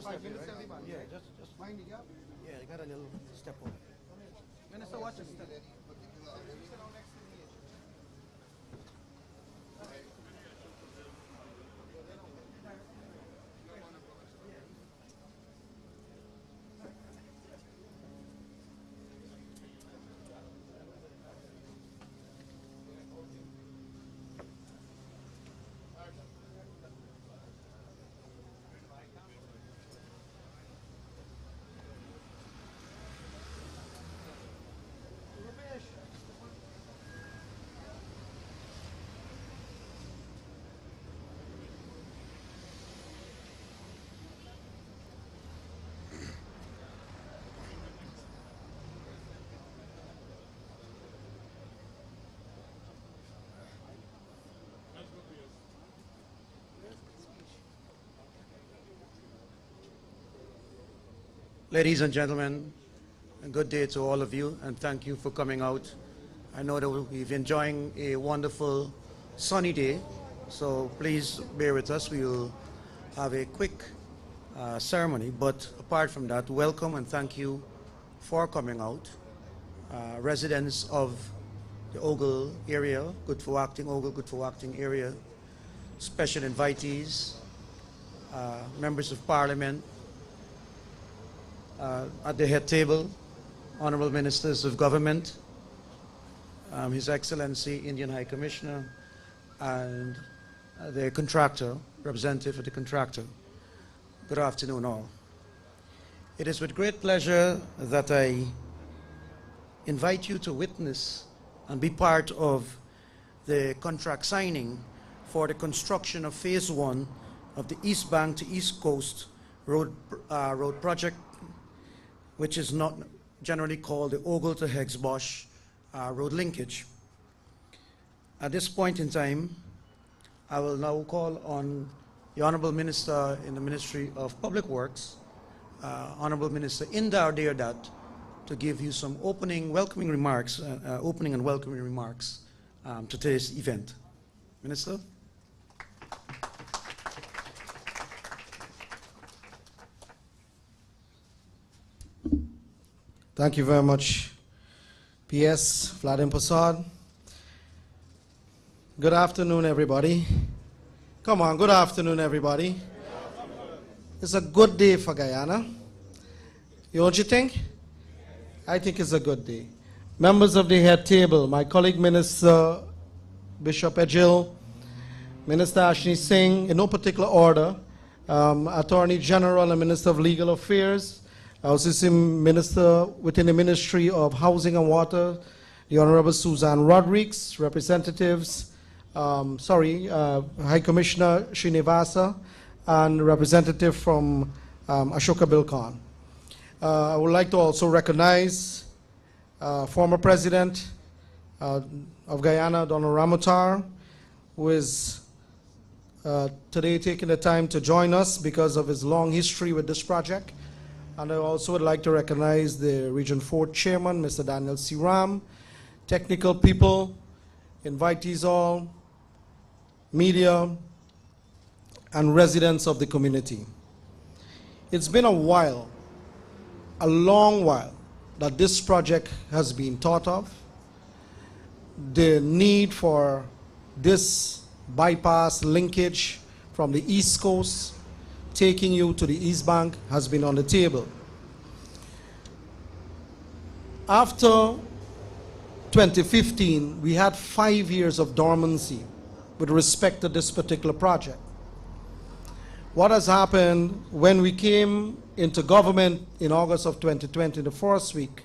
just 5 minutes, right? everybody. Yeah, just Mind the gap. yeah, you got a little step over. Minister, watch this. Ladies and gentlemen, a good day to all of you, and thank you for coming out. I know that we've been enjoying a wonderful sunny day, so please bear with us. We'll have a quick ceremony, but apart from that, welcome and thank you for coming out. Residents of the Ogle area, Good for Acting, Ogle, Good for Acting area, special invitees, members of parliament, at the head table, honorable ministers of government, His Excellency Indian High Commissioner, and the contractor, representative of the contractor. Good afternoon all. It is with great pleasure that I invite you to witness and be part of the contract signing for the construction of phase 1 of the East Bank to East Coast road project, which is not generally called the Ogle to Haags Bosch road linkage. At this point in time, I will now call on the Honorable Minister in the Ministry of Public Works, Honorable Minister Indar Deodat, to give you some opening and welcoming remarks to today's event. Minister? Thank you very much, PS Vladimir Prasad. Good afternoon, everybody. Come on, good afternoon, everybody. It's a good day for Guyana. Don't you think? I think it's a good day. Members of the head table, my colleague Minister Bishop Eccles, Minister Ashni Singh, in no particular order, Attorney General and Minister of Legal Affairs, I also see Minister within the Ministry of Housing and Water, the Honorable Suzanne Rodriguez, representatives, High Commissioner Srinivasa, and representative from Ashoka Bilkon. I would like to also recognize former President of Guyana, Donald Ramotar, who is today taking the time to join us because of his long history with this project. And I also would like to recognize the Region 4 Chairman, Mr. Daniel C. Ram, technical people, invitees all, media, and residents of the community. It's been a while, a long while, that this project has been thought of. The need for this bypass linkage from the East Coast taking you to the East Bank has been on the table. After 2015, we had 5 years of dormancy with respect to this particular project. What has happened when we came into government in August of 2020, the first week,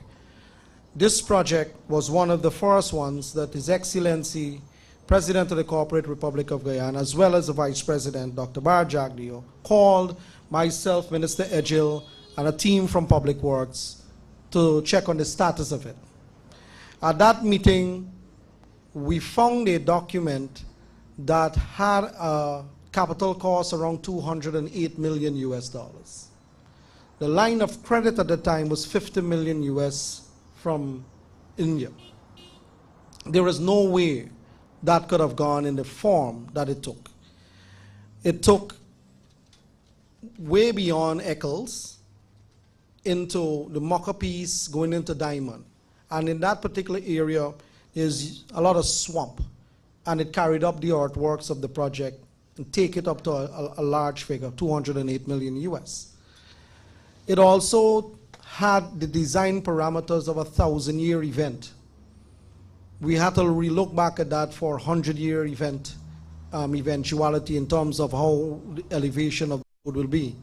this project was one of the first ones that His Excellency President of the Corporate Republic of Guyana, as well as the Vice President, Dr. Bar Jagdeo, called myself, Minister Eccles, and a team from Public Works to check on the status of it. At that meeting, we found a document that had a capital cost around $208 million US. The line of credit at the time was $50 million US from India. There is no way that could have gone in the form that it took. It took way beyond Eccles into the Mocha piece going into Diamond. And in that particular area is a lot of swamp. And it carried up the earthworks of the project and take it up to a large figure, 208 million US. It also had the design parameters of a 1,000-year event. We had to relook back at that for 100-year event eventuality in terms of how the elevation of the road will be.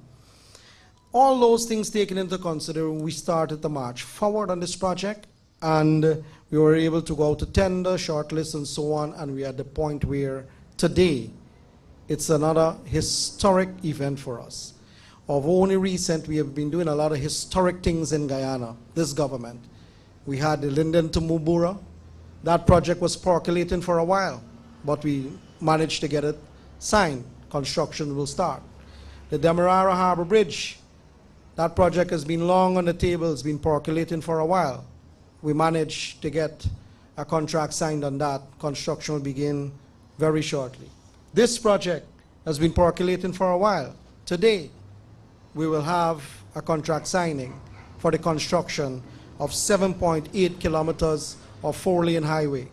All those things taken into consideration, we started to march forward on this project, and we were able to go out to tender, shortlist, and so on, and we are at the point where today it's another historic event for us. Of only recent, we have been doing a lot of historic things in Guyana, this government. We had the Linden to Mubura. That project was percolating for a while, but we managed to get it signed. Construction will start. The Demerara Harbor Bridge, that project has been long on the table, it's been percolating for a while. We managed to get a contract signed on that. Construction will begin very shortly. This project has been percolating for a while. Today, we will have a contract signing for the construction of 7.8 kilometers of 4-lane highway.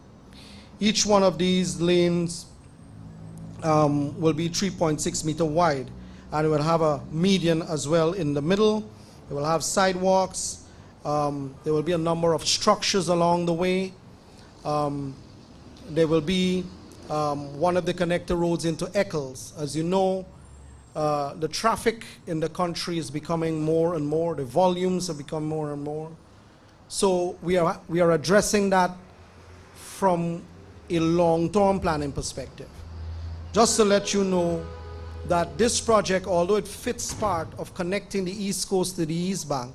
Each one of these lanes will be 3.6 meter wide, and it will have a median as well in the middle. It will have sidewalks. There will be a number of structures along the way. There will be one of the connector roads into Eccles. As you know, the traffic in the country is becoming more and more. The volumes have become more and more. So we are addressing that from a long-term planning perspective. Just to let you know that this project, although it fits part of connecting the East Coast to the East Bank,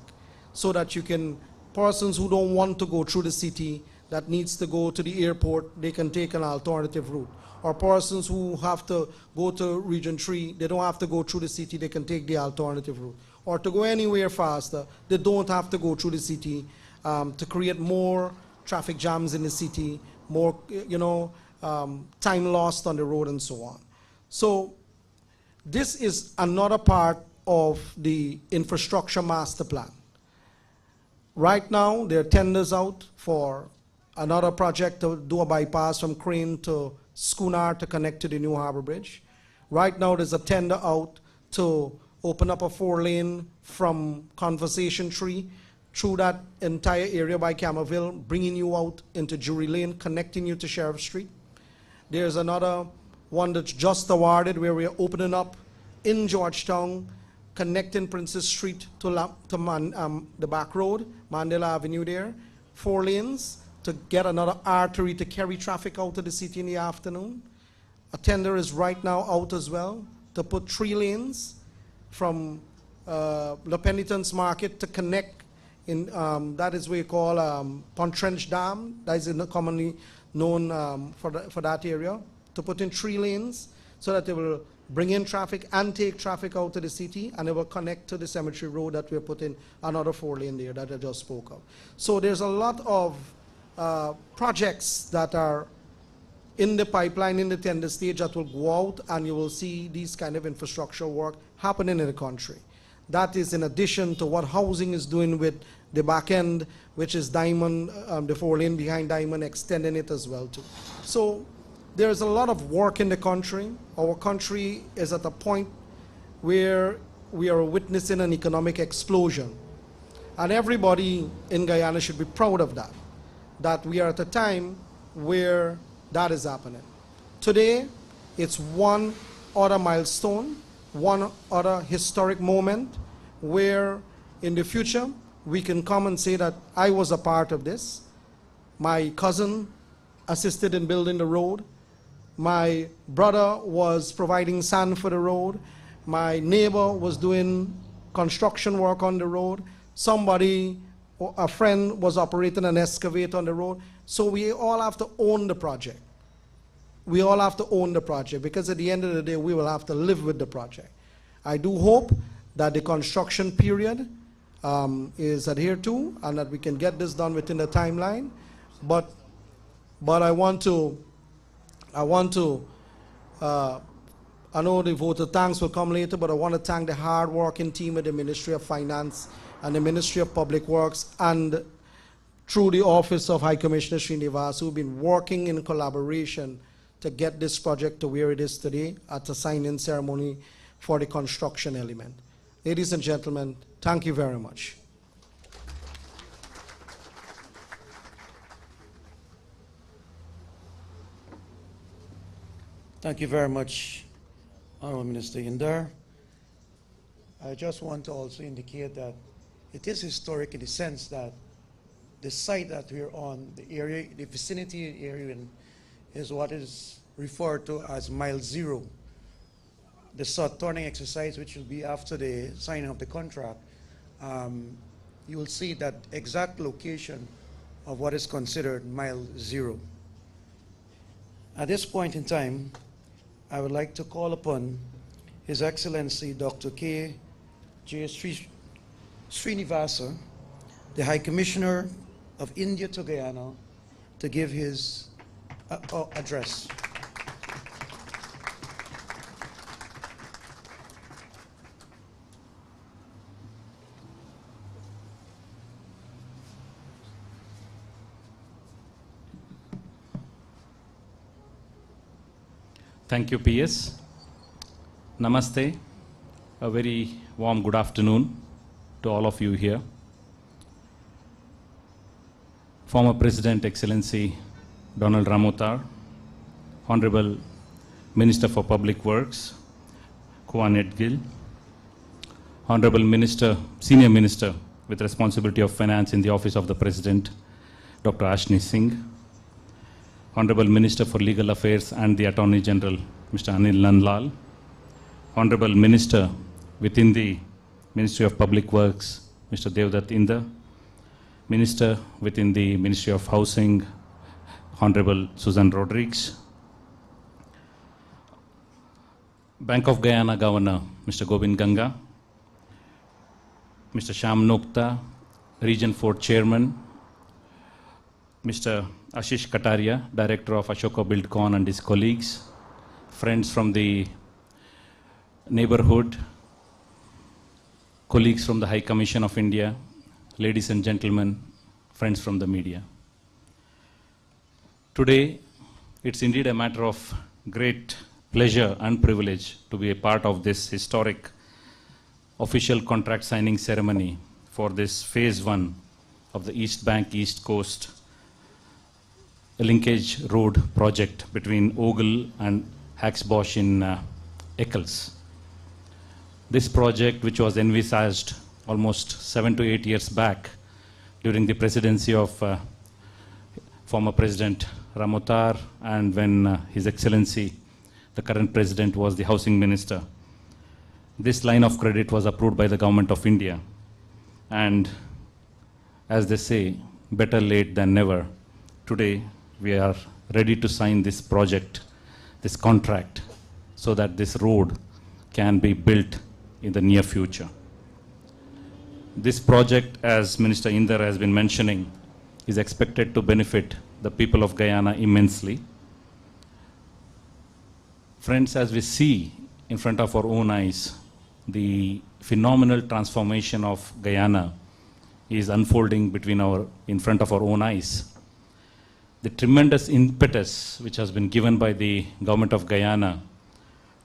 so that you can, persons who don't want to go through the city, that needs to go to the airport, they can take an alternative route. Or persons who have to go to Region 3, they don't have to go through the city, they can take the alternative route. Or to go anywhere faster, they don't have to go through the city to create more traffic jams in the city, more time lost on the road and so on. So this is another part of the infrastructure master plan. Right now, there are tenders out for another project to do a bypass from Crane to Schooner to connect to the new Harbor Bridge. Right now, there's a tender out to open up a 4-lane from Conversation Tree through that entire area by Camerville, bringing you out into Jury Lane, connecting you to Sheriff Street. There's another one that's just awarded where we're opening up in Georgetown, connecting Princess Street to the back road, Mandela Avenue there, 4 lanes to get another artery to carry traffic out of the city in the afternoon. A tender is right now out as well to put 3 lanes from La Penitence Market to connect in, that is what we call Pontrench Dam, that is commonly known for that area, to put in 3 lanes so that they will bring in traffic and take traffic out of the city, and it will connect to the Cemetery Road that we're putting another 4-lane there that I just spoke of. So there's a lot of projects that are in the pipeline, in the tender stage, that will go out, and you will see these kind of infrastructure work happening in the country. That is in addition to what housing is doing with the back end, which is Diamond, the 4-lane behind Diamond, extending it as well too. So there's a lot of work in the country. Our country is at a point where we are witnessing an economic explosion. And everybody in Guyana should be proud of that, that we are at a time where that is happening. Today, it's one other milestone, one other historic moment where in the future we can come and say that I was a part of this. My cousin assisted in building the road. My brother was providing sand for the road. My neighbor was doing construction work on the road. Somebody, a friend, was operating an excavator on the road. So we all have to own the project. We all have to own the project, because at the end of the day, we will have to live with the project. I do hope that the construction period is adhered to, and that we can get this done within the timeline. But I want to I know the vote of thanks will come later, but I want to thank the hard-working team at the Ministry of Finance and the Ministry of Public Works and through the Office of High Commissioner Srinivas, who've been working in collaboration to get this project to where it is today at the signing ceremony for the construction element. Ladies and gentlemen, thank you very much. Thank you very much, Honorable Minister Indar. I just want to also indicate that it is historic in the sense that the site that we're on, the area, the vicinity area is what is referred to as mile zero. The sod turning exercise, which will be after the signing of the contract, you will see that exact location of what is considered mile zero. At this point in time, I would like to call upon His Excellency Dr. K. J. Srinivasa, the High Commissioner of India to Guyana, to give his address. Thank you, PS. Namaste. A very warm good afternoon to all of you here. Former President, Excellency Donald Ramotar, Honorable Minister for Public Works, Kuan Eccles, Honorable Minister, Senior Minister with responsibility of Finance in the Office of the President, Dr. Ashni Singh, Honorable Minister for Legal Affairs and the Attorney General, Mr. Anil Nandlal, Honorable Minister within the Ministry of Public Works, Mr. Devdutt Inder, Minister within the Ministry of Housing, Honorable Susan Rodriguez, Bank of Guyana Governor, Mr. Gobind Ganga, Mr. Sham Nokta, Region 4 Chairman, Mr. Ashish Kataria, Director of Ashoka Buildcon and his colleagues, friends from the neighborhood, colleagues from the High Commission of India, ladies and gentlemen, friends from the media. Today, it's indeed a matter of great pleasure and privilege to be a part of this historic official contract signing ceremony for this phase 1 of the East Bank East Coast Linkage Road project between Ogle and Haags Bosch in Eccles. This project, which was envisaged almost 7 to 8 years back during the presidency of former President Ramotar, and when His Excellency, the current President, was the Housing Minister. This line of credit was approved by the Government of India. And as they say, better late than never. Today, we are ready to sign this project, this contract, so that this road can be built in the near future. This project, as Minister Inder has been mentioning, is expected to benefit the people of Guyana immensely. Friends, as we see in front of our own eyes, the phenomenal transformation of Guyana is unfolding in front of our own eyes. The tremendous impetus which has been given by the government of Guyana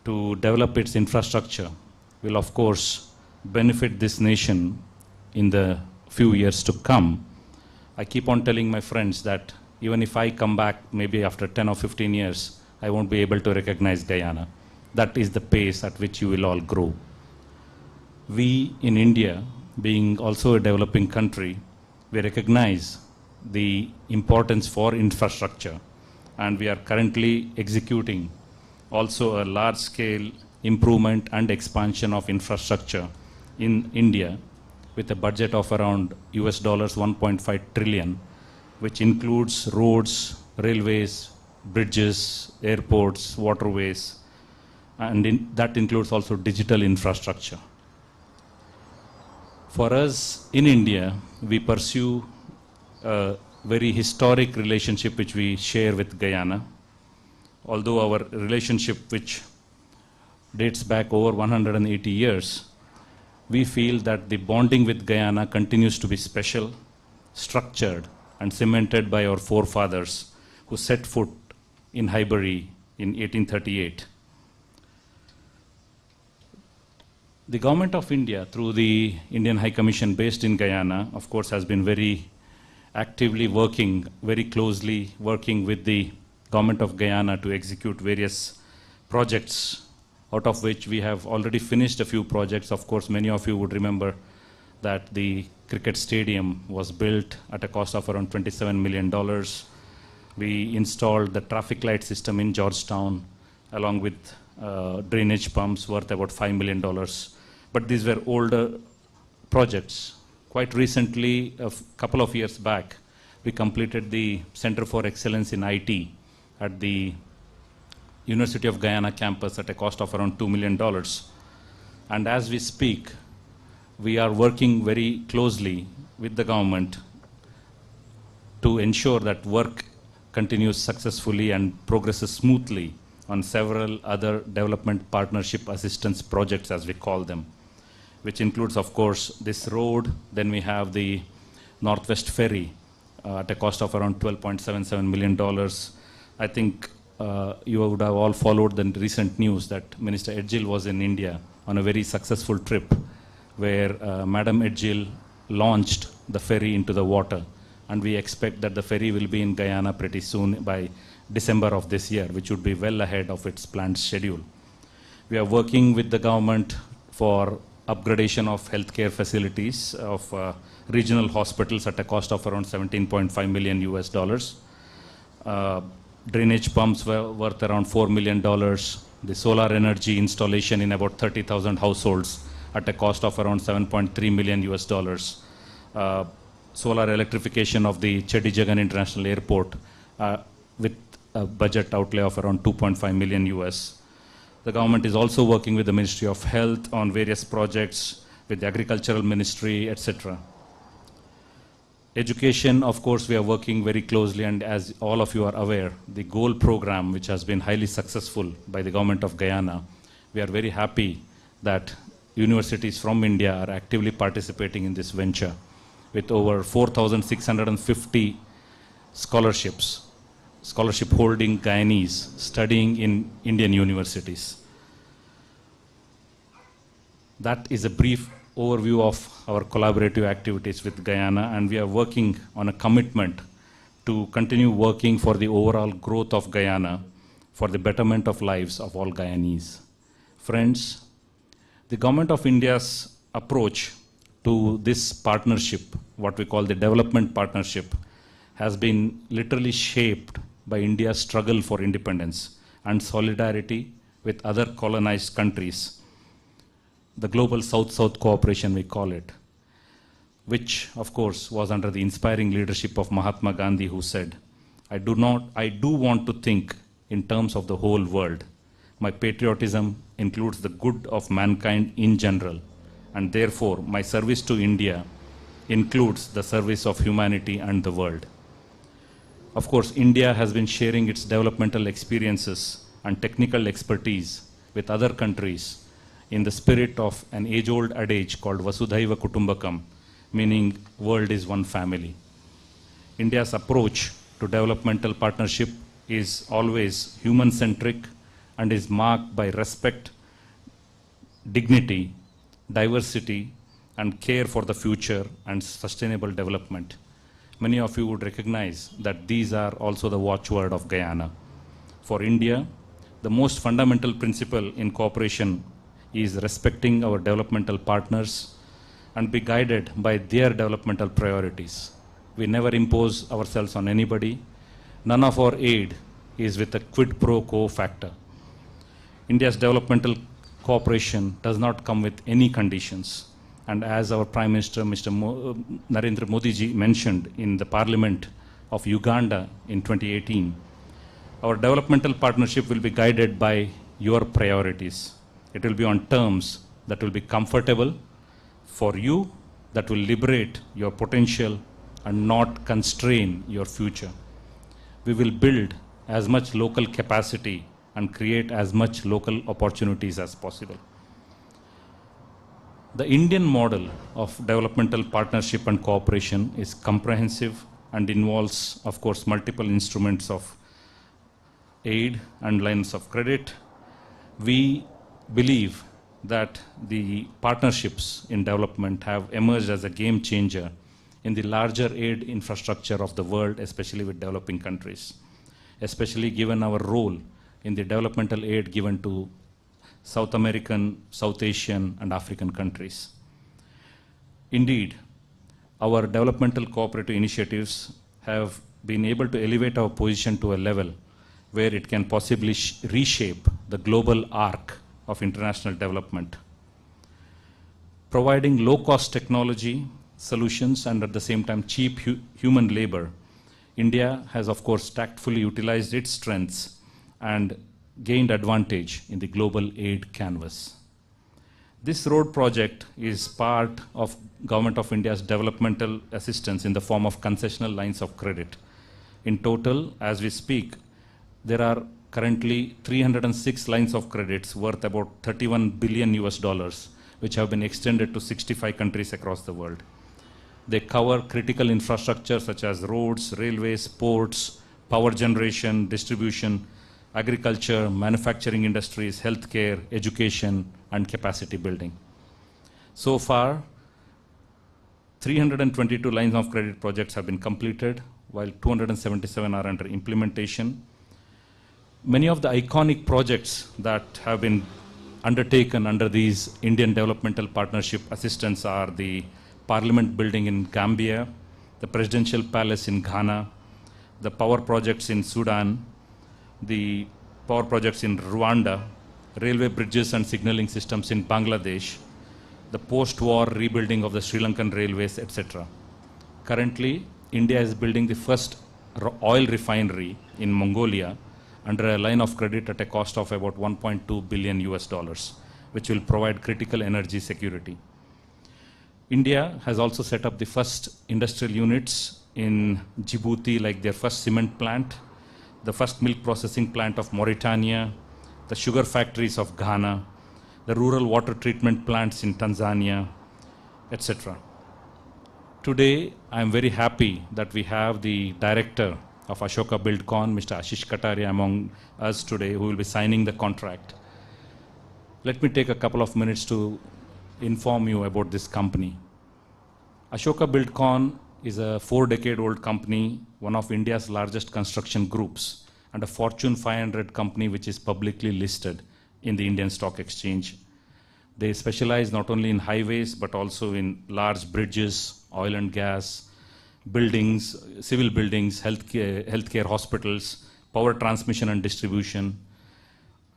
to develop its infrastructure will of course benefit this nation in the few years to come. I keep on telling my friends that even if I come back maybe after 10 or 15 years, I won't be able to recognize Guyana. That is the pace at which you will all grow. We in India, being also a developing country, we recognize the importance for infrastructure, and we are currently executing also a large-scale improvement and expansion of infrastructure in India with a budget of around US dollars 1.5 trillion, which includes roads, railways, bridges, airports, waterways, and that includes also digital infrastructure. For us in India, we pursue a very historic relationship which we share with Guyana. Although our relationship, which dates back over 180 years, we feel that the bonding with Guyana continues to be special, structured, and cemented by our forefathers who set foot in Highbury in 1838. The Government of India, through the Indian High Commission based in Guyana, of course, has been very actively working, very closely working with the Government of Guyana to execute various projects, out of which we have already finished a few projects. Of course, many of you would remember that the cricket stadium was built at a cost of around $27 million. We installed the traffic light system in Georgetown, along with drainage pumps worth about $5 million. But these were older projects. Quite recently, a couple of years back, we completed the Center for Excellence in IT at the University of Guyana campus at a cost of around $2 million. And as we speak, we are working very closely with the government to ensure that work continues successfully and progresses smoothly on several other development partnership assistance projects, as we call them, which includes, of course, this road. Then we have the Northwest Ferry at a cost of around $12.77 million. I think you would have all followed the recent news that Minister Eccles was in India on a very successful trip where Madam Eccles launched the ferry into the water. And we expect that the ferry will be in Guyana pretty soon by December of this year, which would be well ahead of its planned schedule. We are working with the government for upgradation of healthcare facilities of regional hospitals at a cost of around $17.5 million US. Drainage pumps were worth around $4 million. The solar energy installation in about 30,000 households at a cost of around $7.3 million US. Solar electrification of the Chedijagan International Airport with a budget outlay of around $2.5 million US. The government is also working with the Ministry of Health on various projects, with the Agricultural Ministry, etc. Education, of course, we are working very closely, and as all of you are aware, the GOAL program, which has been highly successful by the government of Guyana, we are very happy that universities from India are actively participating in this venture, with over 4,650 scholarship holding Guyanese studying in Indian universities. That is a brief overview of our collaborative activities with Guyana, and we are working on a commitment to continue working for the overall growth of Guyana, for the betterment of lives of all Guyanese. Friends, the Government of India's approach to this partnership, what we call the development partnership, has been literally shaped by India's struggle for independence and solidarity with other colonized countries. The global South-South cooperation, we call it, which of course was under the inspiring leadership of Mahatma Gandhi, who said, I do want to think in terms of the whole world. My patriotism includes the good of mankind in general, and therefore my service to India includes the service of humanity and the world. Of course, India has been sharing its developmental experiences and technical expertise with other countries in the spirit of an age-old adage called Vasudhaiva Kutumbakam, meaning world is one family. India's approach to developmental partnership is always human-centric and is marked by respect, dignity, diversity, and care for the future and sustainable development. Many of you would recognize that these are also the watchword of Guyana. For India, the most fundamental principle in cooperation is respecting our developmental partners and be guided by their developmental priorities. We never impose ourselves on anybody. None of our aid is with a quid pro quo factor. India's developmental cooperation does not come with any conditions. And as our Prime Minister, Mr. Narendra Modi ji mentioned in the Parliament of Uganda in 2018, our developmental partnership will be guided by your priorities. It will be on terms that will be comfortable for you, that will liberate your potential and not constrain your future. We will build as much local capacity and create as much local opportunities as possible. The Indian model of developmental partnership and cooperation is comprehensive and involves, of course, multiple instruments of aid and lines of credit. We believe that the partnerships in development have emerged as a game changer in the larger aid infrastructure of the world, especially with developing countries, especially given our role in the developmental aid given to South American, South Asian, and African countries. Indeed, our developmental cooperative initiatives have been able to elevate our position to a level where it can possibly reshape the global arc of international development. Providing low-cost technology solutions and at the same time cheap human labor, India has of course tactfully utilized its strengths and gained advantage in the global aid canvas. This road project is part of Government of India's developmental assistance in the form of concessional lines of credit. In total, as we speak, there are currently 306 lines of credits worth about 31 billion US dollars, which have been extended to 65 countries across the world. They cover critical infrastructure such as roads, railways, ports, power generation, distribution, agriculture, manufacturing industries, healthcare, education, and capacity building. So far, 322 lines of credit projects have been completed, while 277 are under implementation. Many of the iconic projects that have been undertaken under these Indian Developmental Partnership Assistance are the Parliament building in Gambia, the Presidential Palace in Ghana, the power projects in Sudan, the power projects in Rwanda, railway bridges and signaling systems in Bangladesh, the post-war rebuilding of the Sri Lankan railways, etc. Currently, India is building the first oil refinery in Mongolia under a line of credit at a cost of about 1.2 billion US dollars, which will provide critical energy security. India has also set up the first industrial units in Djibouti, like their first cement plant, the first milk processing plant of Mauritania, the sugar factories of Ghana, the rural water treatment plants in Tanzania, etc. Today, I am very happy that we have the director of Ashoka Buildcon, Mr. Ashish Kataria, among us today, who will be signing the contract. Let me take a couple of minutes to inform you about this company. Ashoka Buildcon is a 4-decade-old company, one of India's largest construction groups, and a Fortune 500 company which is publicly listed in the Indian Stock Exchange. They specialize not only in highways, but also in large bridges, oil and gas, buildings, civil buildings, healthcare hospitals, power transmission and distribution,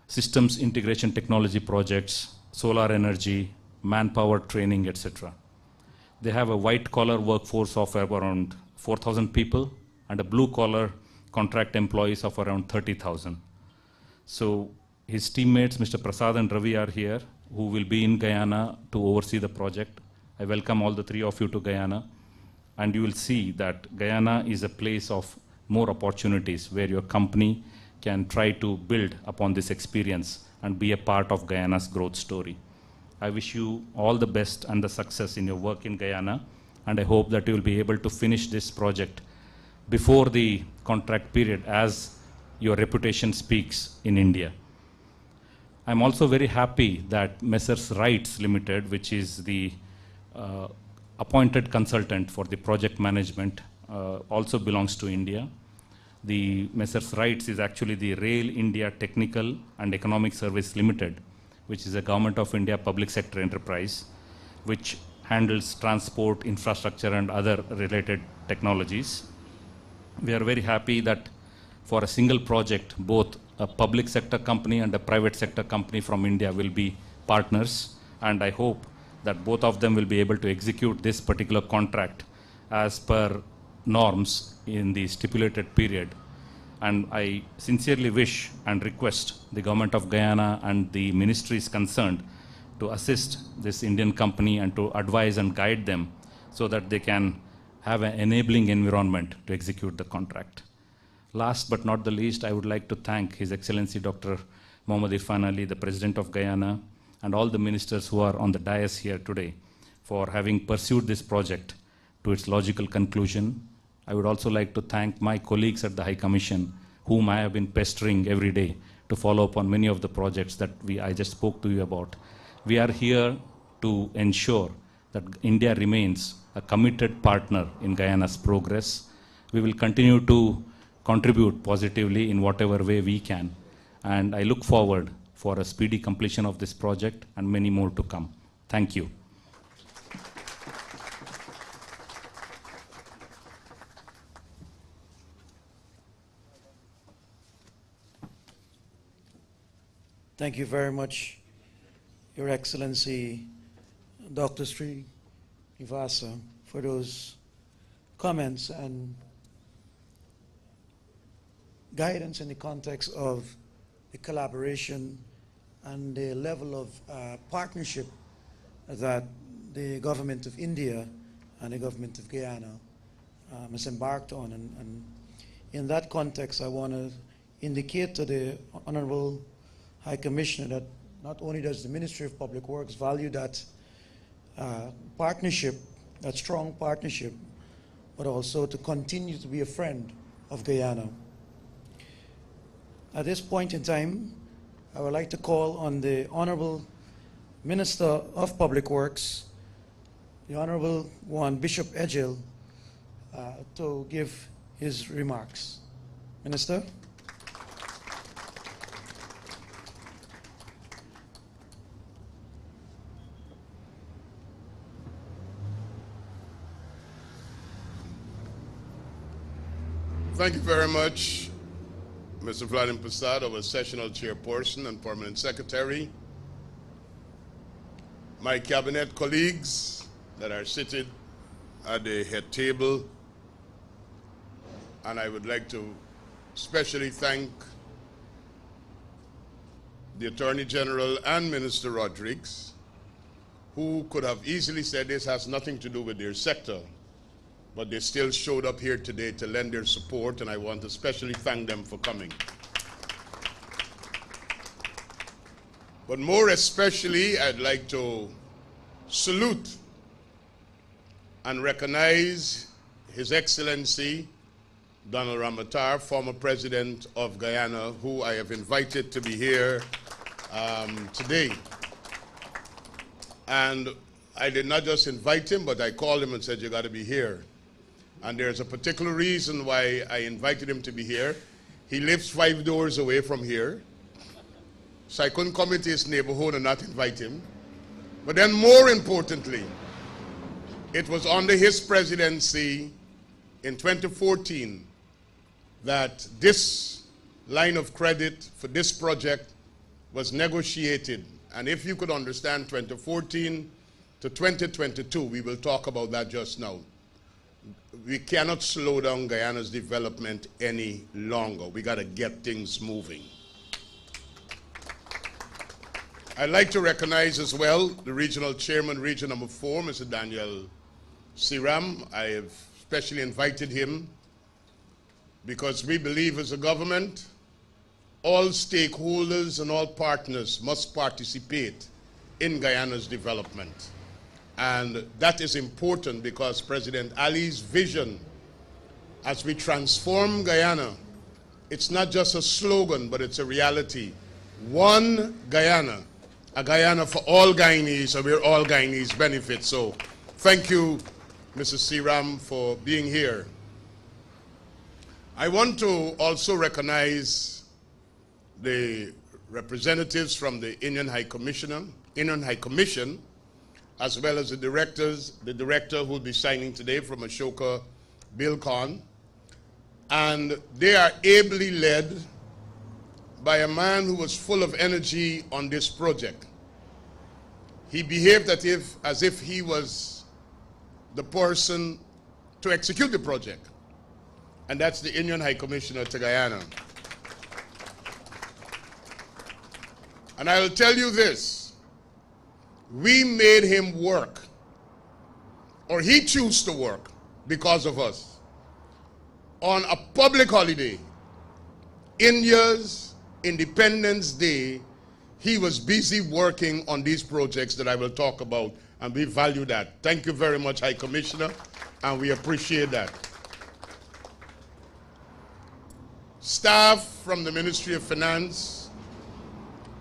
systems integration technology projects, solar energy, manpower training, etc. They have a white-collar workforce of around 4,000 people and a blue-collar contract employees of around 30,000. So his teammates, Mr. Prasad and Ravi, are here, who will be in Guyana to oversee the project. I welcome all the three of you to Guyana. And you will see that Guyana is a place of more opportunities where your company can try to build upon this experience and be a part of Guyana's growth story. I wish you all the best and the success in your work in Guyana, and I hope that you will be able to finish this project before the contract period as your reputation speaks in India. I'm also very happy that Messrs. Rights Limited, which is the appointed consultant for the project management, also belongs to India. The Messrs. Rights is actually the Rail India Technical and Economic Service Limited, which is a Government of India public sector enterprise, which handles transport, infrastructure, and other related technologies. We are very happy that for a single project, both a public sector company and a private sector company from India will be partners, and I hope that both of them will be able to execute this particular contract as per norms in the stipulated period. And I sincerely wish and request the Government of Guyana and the ministries concerned to assist this Indian company and to advise and guide them so that they can have an enabling environment to execute the contract. Last but not the least, I would like to thank His Excellency Dr. Mohammad Irfan Ali, the President of Guyana, and all the ministers who are on the dais here today for having pursued this project to its logical conclusion. I would also like to thank my colleagues at the High Commission, whom I have been pestering every day to follow up on many of the projects that I just spoke to you about. We are here to ensure that India remains a committed partner in Guyana's progress. We will continue to contribute positively in whatever way we can. And I look forward for a speedy completion of this project and many more to come. Thank you. Thank you very much, Your Excellency, Dr. Sri Nivasa, for those comments and guidance in the context of the collaboration and the level of partnership that the government of India and the government of Guyana has embarked on. And in that context, I want to indicate to the Honorable High Commissioner that not only does the Ministry of Public Works value that partnership, that strong partnership, but also to continue to be a friend of Guyana. At this point in time, I would like to call on the Honorable Minister of Public Works, the Honorable one Bishop Eccles, to give his remarks. Minister? Thank you very much, Mr. Vladimir Prasad, our sessional chairperson and permanent secretary, my cabinet colleagues that are seated at the head table, and I would like to especially thank the Attorney General and Minister Rodriguez, who could have easily said this has nothing to do with their sector, but they still showed up here today to lend their support, and I want to especially thank them for coming. But more especially, I'd like to salute and recognize His Excellency Donald Ramotar, former President of Guyana, who I have invited to be here today. And I did not just invite him, but I called him and said, you got to be here. And there's a particular reason why I invited him to be here. He lives 5 doors away from here, so I couldn't come into his neighborhood and not invite him. But then more importantly, it was under his presidency in 2014 that this line of credit for this project was negotiated. And if you could understand 2014 to 2022, we will talk about that just now. We cannot slow down Guyana's development any longer. We got to get things moving. I'd like to recognize as well the regional chairman, region number 4, Mr. Daniel Siram. I have specially invited him because we believe as a government, all stakeholders and all partners must participate in Guyana's development. And that is important because President Ali's vision as we transform Guyana, it's not just a slogan, but it's a reality. One Guyana, a Guyana for all Guyanese, and where all Guyanese benefit. So thank you, Mrs. Siram, for being here. I want to also recognize the representatives from the Indian High Commission, as well as the director who will be signing today from Ashoka Bilkon. And they are ably led by a man who was full of energy on this project. He behaved as if he was the person to execute the project. And that's the Indian High Commissioner to Guyana. And I will tell you this, we made him work, or he chose to work because of us, on a public holiday India's Independence Day, he was busy working on these projects that I will talk about, and we value that. Thank you very much, High Commissioner, and we appreciate that. Staff from the Ministry of Finance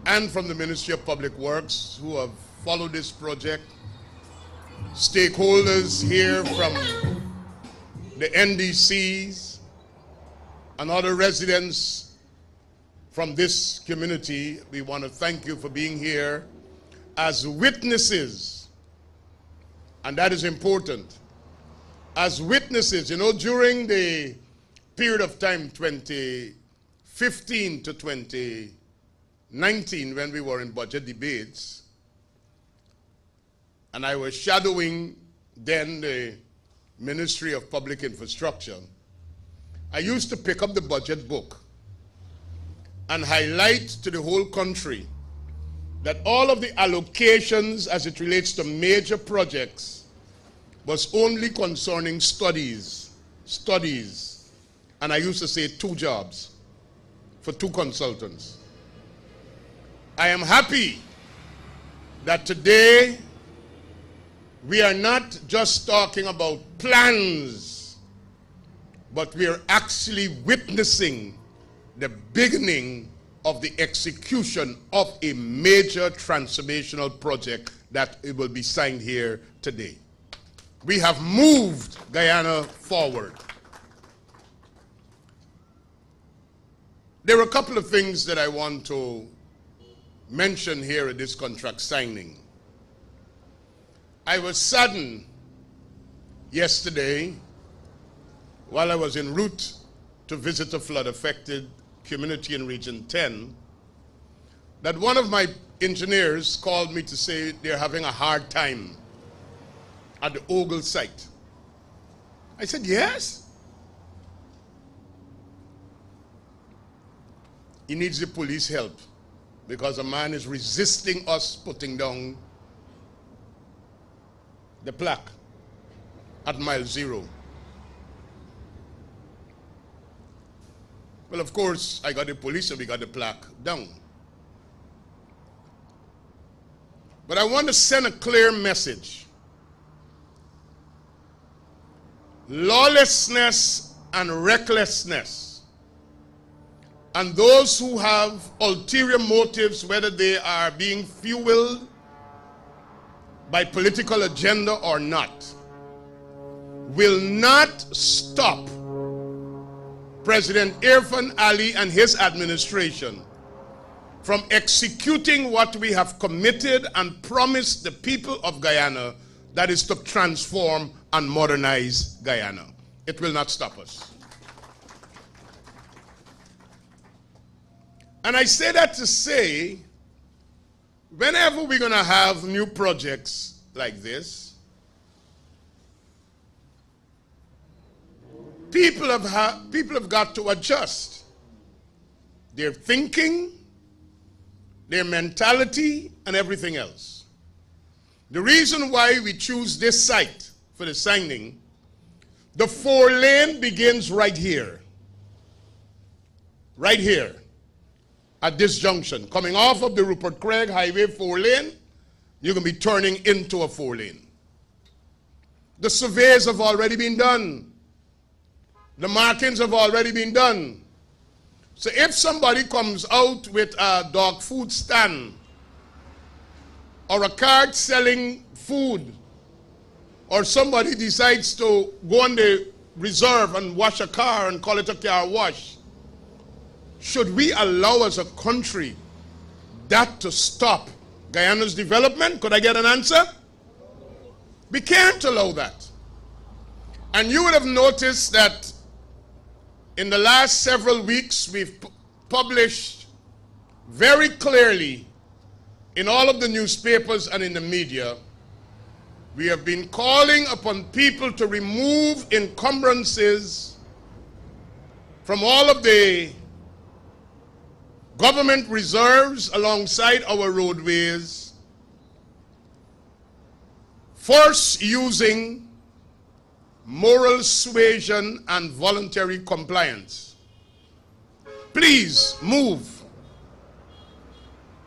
and from the Ministry of Public Works who have followed this project, stakeholders here from the NDCs and other residents from this community, we want to thank you for being here as witnesses, and that is important. As witnesses, you know, during the period of time 2015 to 2019, when we were in budget debates, and I was shadowing then the Ministry of Public Infrastructure, I used to pick up the budget book and highlight to the whole country that all of the allocations as it relates to major projects was only concerning studies. And I used to say 2 jobs for 2 consultants. I am happy that today we are not just talking about plans, but we are actually witnessing the beginning of the execution of a major transformational project that it will be signed here today. We have moved Guyana forward. There are a couple of things that I want to mention here at this contract signing. I was saddened yesterday while I was en route to visit a flood-affected community in Region 10, that one of my engineers called me to say they're having a hard time at the Ogle site. I said, yes. He needs the police help because a man is resisting us putting down the plaque at mile 0. Well, of course, I got the police and we got the plaque down. But I want to send a clear message. Lawlessness and recklessness, and those who have ulterior motives, whether they are being fueled by political agenda or not, will not stop President Irfan Ali and his administration from executing what we have committed and promised the people of Guyana, that is to transform and modernize Guyana. It will not stop us. And I say that to say, whenever we're going to have new projects like this, people have got to adjust their thinking, their mentality, and everything else. The reason why we choose this site for the signing, the 4-lane begins right here at this junction. Coming off of the Rupert Craig Highway 4-lane, you're going to be turning into a 4-lane. The surveys have already been done. The markings have already been done. So if somebody comes out with a dog food stand or a cart selling food, or somebody decides to go on the reserve and wash a car and call it a car wash, should we allow as a country that to stop Guyana's development? Could I get an answer? We can't allow that. And you would have noticed that in the last several weeks, we've published very clearly in all of the newspapers and in the media, we have been calling upon people to remove encumbrances from all of the government reserves alongside our roadways, first using moral suasion and voluntary compliance. please move.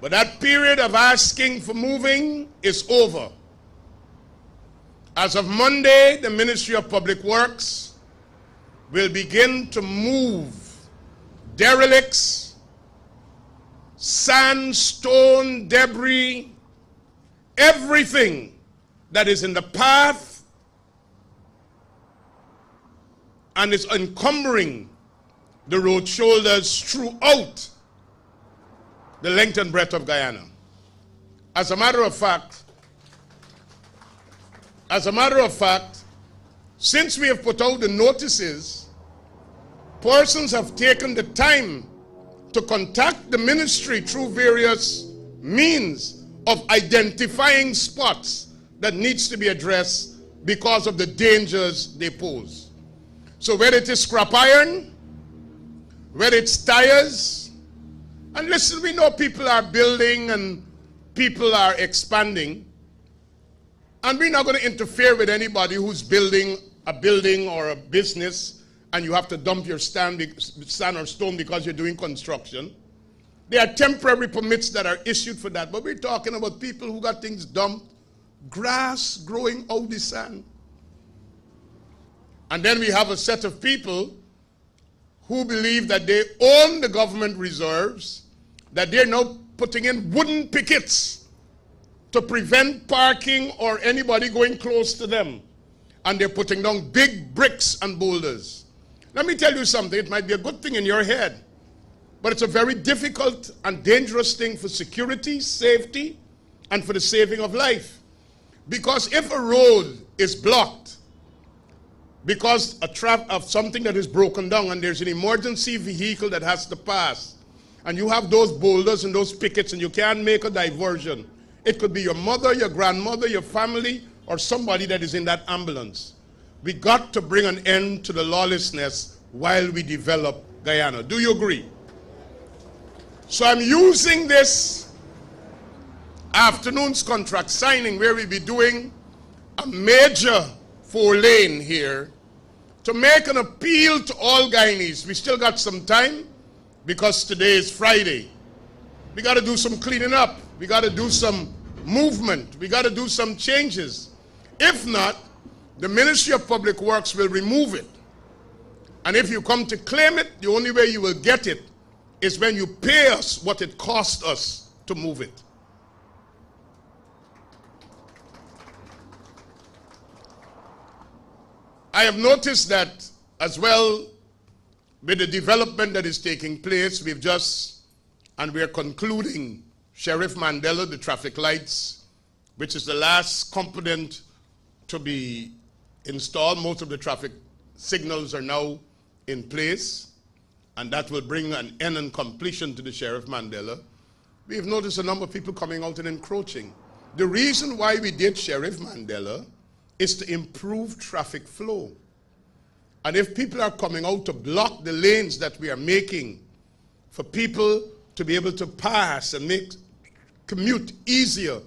But that period of asking for moving is over. As of Monday, the Ministry of Public Works will begin to move derelicts, sandstone, debris, everything that is in the path and is encumbering the road shoulders throughout the length and breadth of Guyana. As a matter of fact, since we have put out the notices, persons have taken the time to contact the ministry through various means of identifying spots that needs to be addressed because of the dangers they pose. So whether it is scrap iron, whether it's tires, and listen, we know people are building and people are expanding, and we're not going to interfere with anybody who's building a building or a business and you have to dump your sand or stone because you're doing construction. There are temporary permits that are issued for that, but we're talking about people who got things dumped, grass growing out the sand. And then we have a set of people who believe that they own the government reserves, that they're now putting in wooden pickets to prevent parking or anybody going close to them. And they're putting down big bricks and boulders. Let me tell you something, it might be a good thing in your head, but it's a very difficult and dangerous thing for security, safety, and for the saving of life. Because if a road is blocked because of something that is broken down and there's an emergency vehicle that has to pass, and you have those boulders and those pickets and you can't make a diversion, it could be your mother, your grandmother, your family, or somebody that is in that ambulance. We got to bring an end to the lawlessness while we develop Guyana. Do you agree? So I'm using this afternoon's contract signing where we'll be doing a major 4-lane here to make an appeal to all Guyanese. We still got some time because today is Friday. We got to do some cleaning up. We got to do some movement. We got to do some changes. If not, the Ministry of Public Works will remove it. And if you come to claim it, the only way you will get it is when you pay us what it cost us to move it. I have noticed that as well with the development that is taking place, we are concluding Sheriff Mandela, the traffic lights, which is the last component to be installed. Most of the traffic signals are now in place, and that will bring an end and completion to the Sheriff Mandela. We have noticed a number of people coming out and encroaching. The reason why we did Sheriff Mandela is to improve traffic flow. And if people are coming out to block the lanes that we are making for people to be able to pass and make commute easier,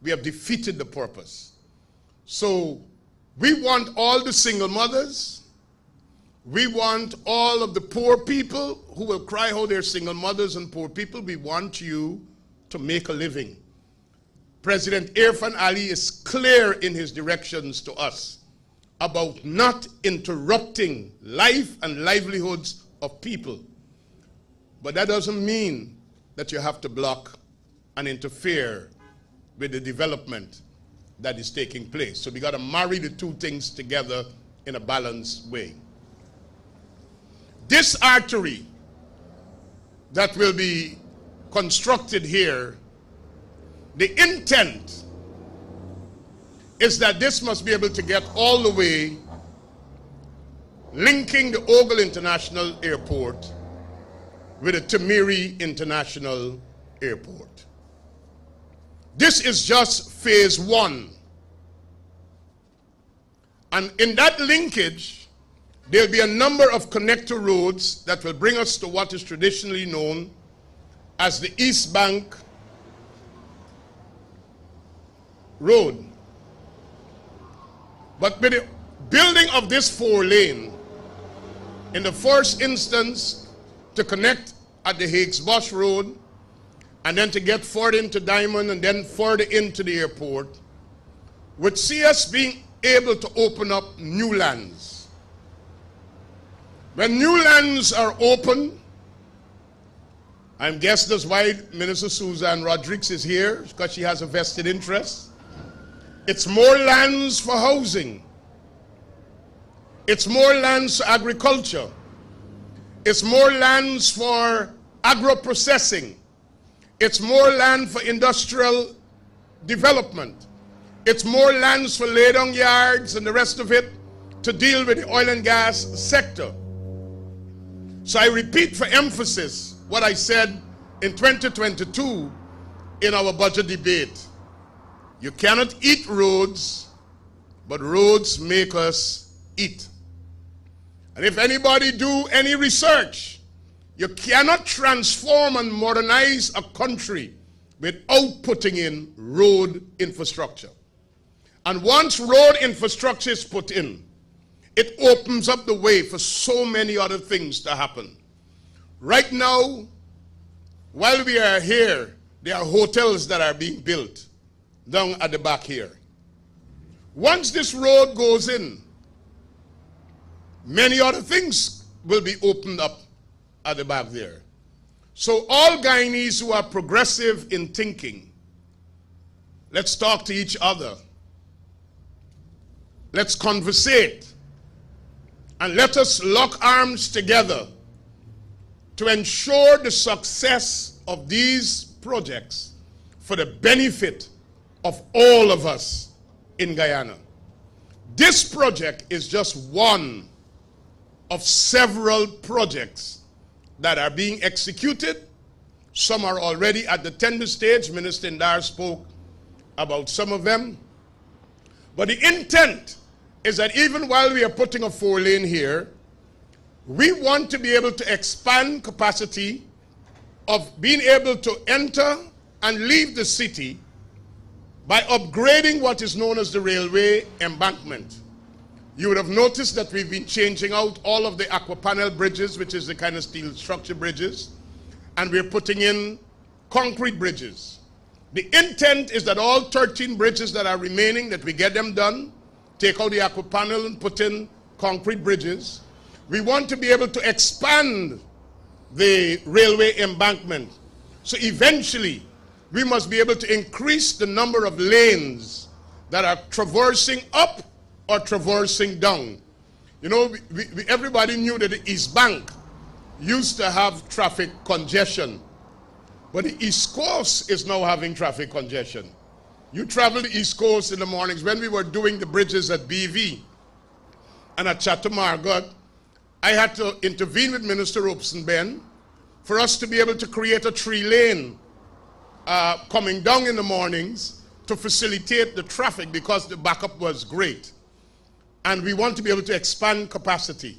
we have defeated the purpose. So we want all the single mothers, we want all of the poor people who will cry how they're single mothers and poor people. We want you to make a living. President Irfan Ali is clear in his directions to us about not interrupting life and livelihoods of people. But that doesn't mean that you have to block and interfere with the development that is taking place. So we got to marry the two things together in a balanced way. This artery that will be constructed here, the intent is that this must be able to get all the way linking the Ogle International Airport with the Timiri International Airport. This is just phase 1. And in that linkage, there'll be a number of connector roads that will bring us to what is traditionally known as the East Bank Road. But with the building of this 4-lane, in the first instance, to connect at the Haags Bosch Road, and then to get further into Diamond and then further into the airport, would see us being able to open up new lands. When new lands are open, I'm guessing that's why Minister Susan Rodriguez is here, because she has a vested interest. It's more lands for housing. It's more lands for agriculture. It's more lands for agro-processing. It's more land for industrial development. It's more lands for lay-down yards and the rest of it to deal with the oil and gas sector. So I repeat for emphasis what I said in 2022 in our budget debate. You cannot eat roads, but roads make us eat. And if anybody do any research, you cannot transform and modernize a country without putting in road infrastructure. And once road infrastructure is put in, it opens up the way for so many other things to happen. Right now, while we are here, there are hotels that are being built down at the back here. Once this road goes in, many other things will be opened up at the back there. So all Guyanese who are progressive in thinking, let's talk to each other. Let's conversate. And let us lock arms together to ensure the success of these projects for the benefit of all of us in Guyana. This project is just one of several projects that are being executed. Some are already at the tender stage. Minister Ndar spoke about some of them. But the intent is that even while we are putting a 4-lane here, we want to be able to expand capacity of being able to enter and leave the city by upgrading what is known as the railway embankment. You would have noticed that we've been changing out all of the aqua panel bridges, which is the kind of steel structure bridges, and we're putting in concrete bridges. The intent is that all 13 bridges that are remaining, that we get them done, take out the aqua panel and put in concrete bridges. We want to be able to expand the railway embankment. So eventually, we must be able to increase the number of lanes that are traversing up or traversing down. You know, everybody knew that the East Bank used to have traffic congestion, but the East Coast is now having traffic congestion. You travel the East Coast in the mornings. When we were doing the bridges at BV and at Chateau-Margot, I had to intervene with Minister Robeson-Ben for us to be able to create a 3-lane coming down in the mornings to facilitate the traffic because the backup was great. And we want to be able to expand capacity.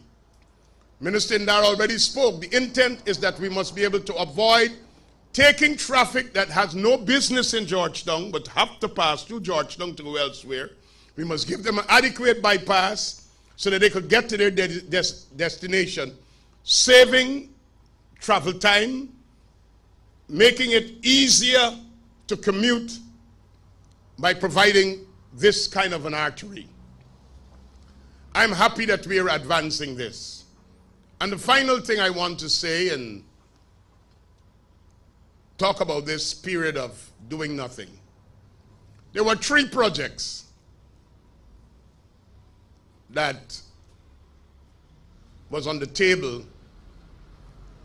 Minister Ndar already spoke. The intent is that we must be able to avoid taking traffic that has no business in Georgetown but have to pass through Georgetown to go elsewhere. We must give them an adequate bypass so that they could get to their destination, saving travel time, making it easier to commute by providing this kind of an artery. I'm happy that we are advancing this. And the final thing I want to say and talk about this period of doing nothing. There were 3 projects that was on the table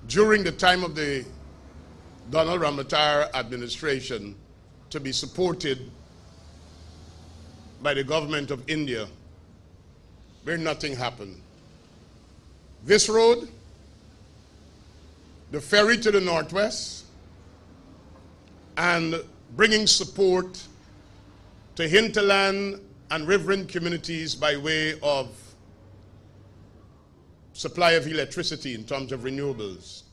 during the time of the Donald Ramotar administration to be supported by the government of India, where nothing happened. This road, the ferry to the northwest, and bringing support to hinterland and riverine communities by way of supply of electricity in terms of renewables.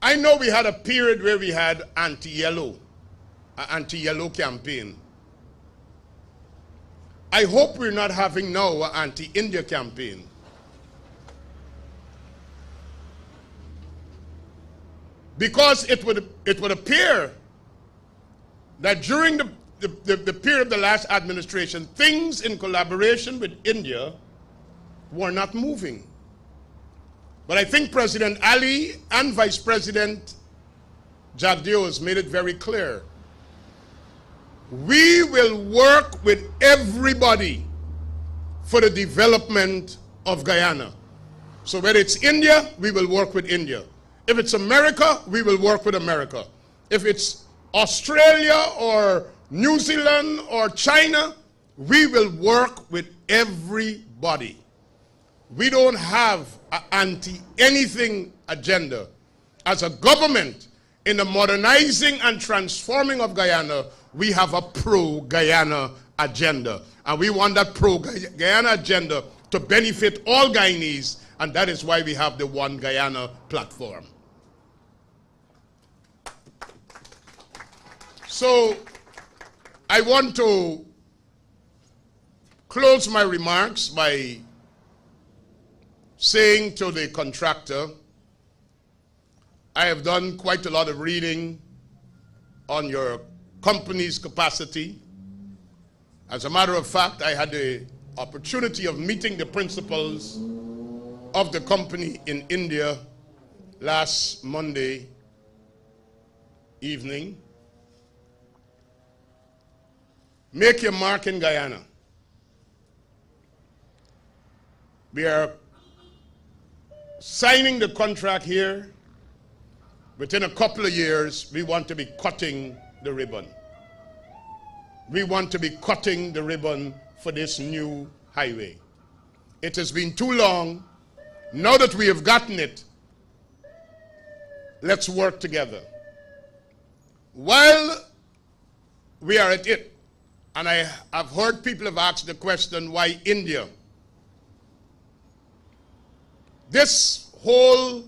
I know we had a period where we had anti-yellow, an anti-yellow campaign. I hope we're not having now an anti-India campaign. because it would appear that during the period of the last administration, things in collaboration with India were not moving. But I think President Ali and Vice President Jagdeo made it very clear. We will work with everybody for the development of Guyana. So whether it's India, we will work with India. If it's America, we will work with America. If it's Australia or New Zealand or China, we will work with everybody. We don't have an anti-anything agenda. As a government, in the modernizing and transforming of Guyana, we have a pro-Guyana agenda. And we want that pro-Guyana agenda to benefit all Guyanese, and that is why we have the One Guyana platform. So, I want to close my remarks by saying to the contractor, I have done quite a lot of reading on your company's capacity. As a matter of fact, I had the opportunity of meeting the principals of the company in India last Monday evening. Make your mark in Guyana. We are signing the contract here. Within a couple of years, we want to be cutting the ribbon. We want to be cutting the ribbon for this new highway. It has been too long. Now that we have gotten it, let's work together. While we are at it, and I've heard people have asked the question, why India? This whole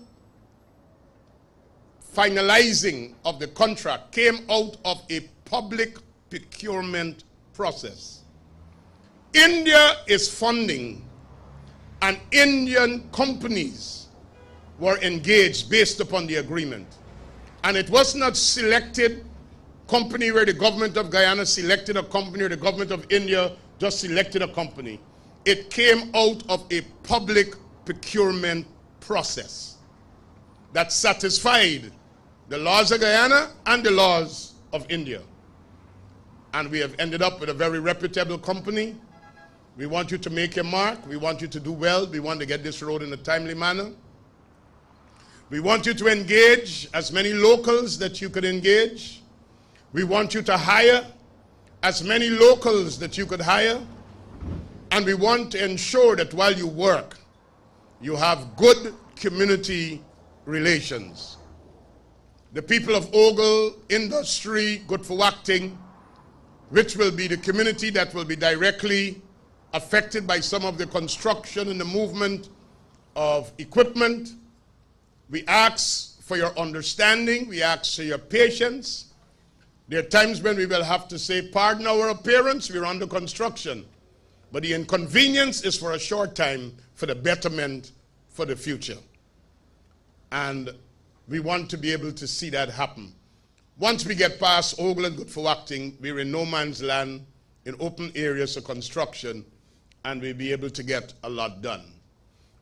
finalizing of the contract came out of a public procurement process. India is funding, and Indian companies were engaged based upon the agreement. And it was not selected company where the government of Guyana selected a company or the government of India just selected a company. It came out of a public procurement process that satisfied the laws of Guyana and the laws of India. And we have ended up with a very reputable company. We want you to make your mark. We want you to do well. We want to get this road in a timely manner. We want you to engage as many locals that you could engage. We want you to hire as many locals that you could hire. And we want to ensure that while you work, you have good community relations. The people of Ogle, industry, good for acting, which will be the community that will be directly affected by some of the construction and the movement of equipment. We ask for your understanding. We ask for your patience. There are times when we will have to say, pardon our appearance, we're under construction. But the inconvenience is for a short time, for the betterment for the future. And we want to be able to see that happen. Once we get past Ogle and good for acting, we're in no man's land, in open areas of construction, and we'll be able to get a lot done.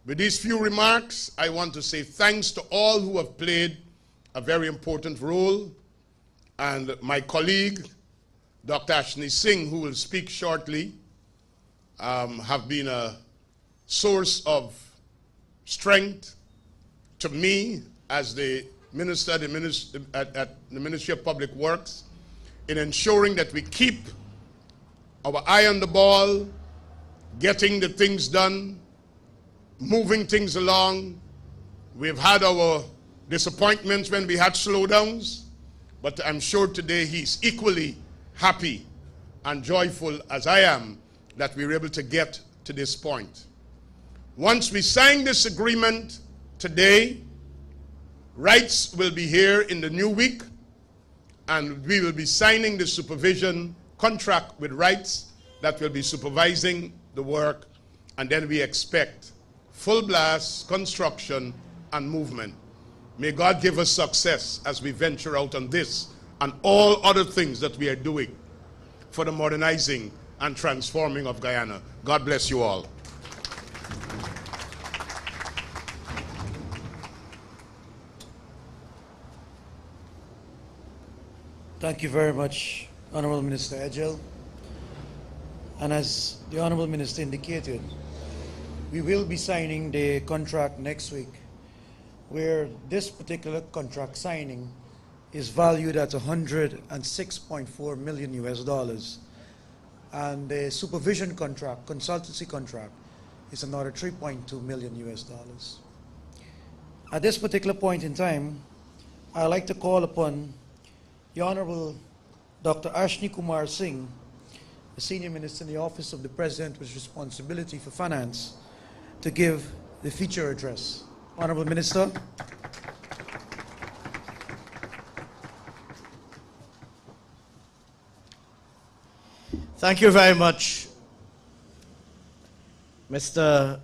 With these few remarks, I want to say thanks to all who have played a very important role, and my colleague, Dr. Ashni Singh, who will speak shortly, have been a source of strength to me as the minister at the Ministry of Public Works in ensuring that we keep our eye on the ball, getting the things done, moving things along. We've had our disappointments when we had slowdowns, but I'm sure today he's equally happy and joyful as I am that we were able to get to this point. Once we sign this agreement today, rights will be here in the new week, and we will be signing the supervision contract with rights that will be supervising the work, and then we expect full blast construction and movement. May God give us success as we venture out on this and all other things that we are doing for the modernizing and transforming of Guyana. God bless you all. Thank you very much, Honorable Minister Eccles. And as the Honorable Minister indicated, we will be signing the contract next week, where this particular contract signing is valued at $106.4 million US. And the supervision contract, consultancy contract, is another $3.2 million US. At this particular point in time, I'd like to call upon the Honorable Dr. Ashni Kumar Singh, the Senior Minister in the Office of the President with responsibility for finance, to give the feature address. Honorable Minister. Thank you very much, Mr.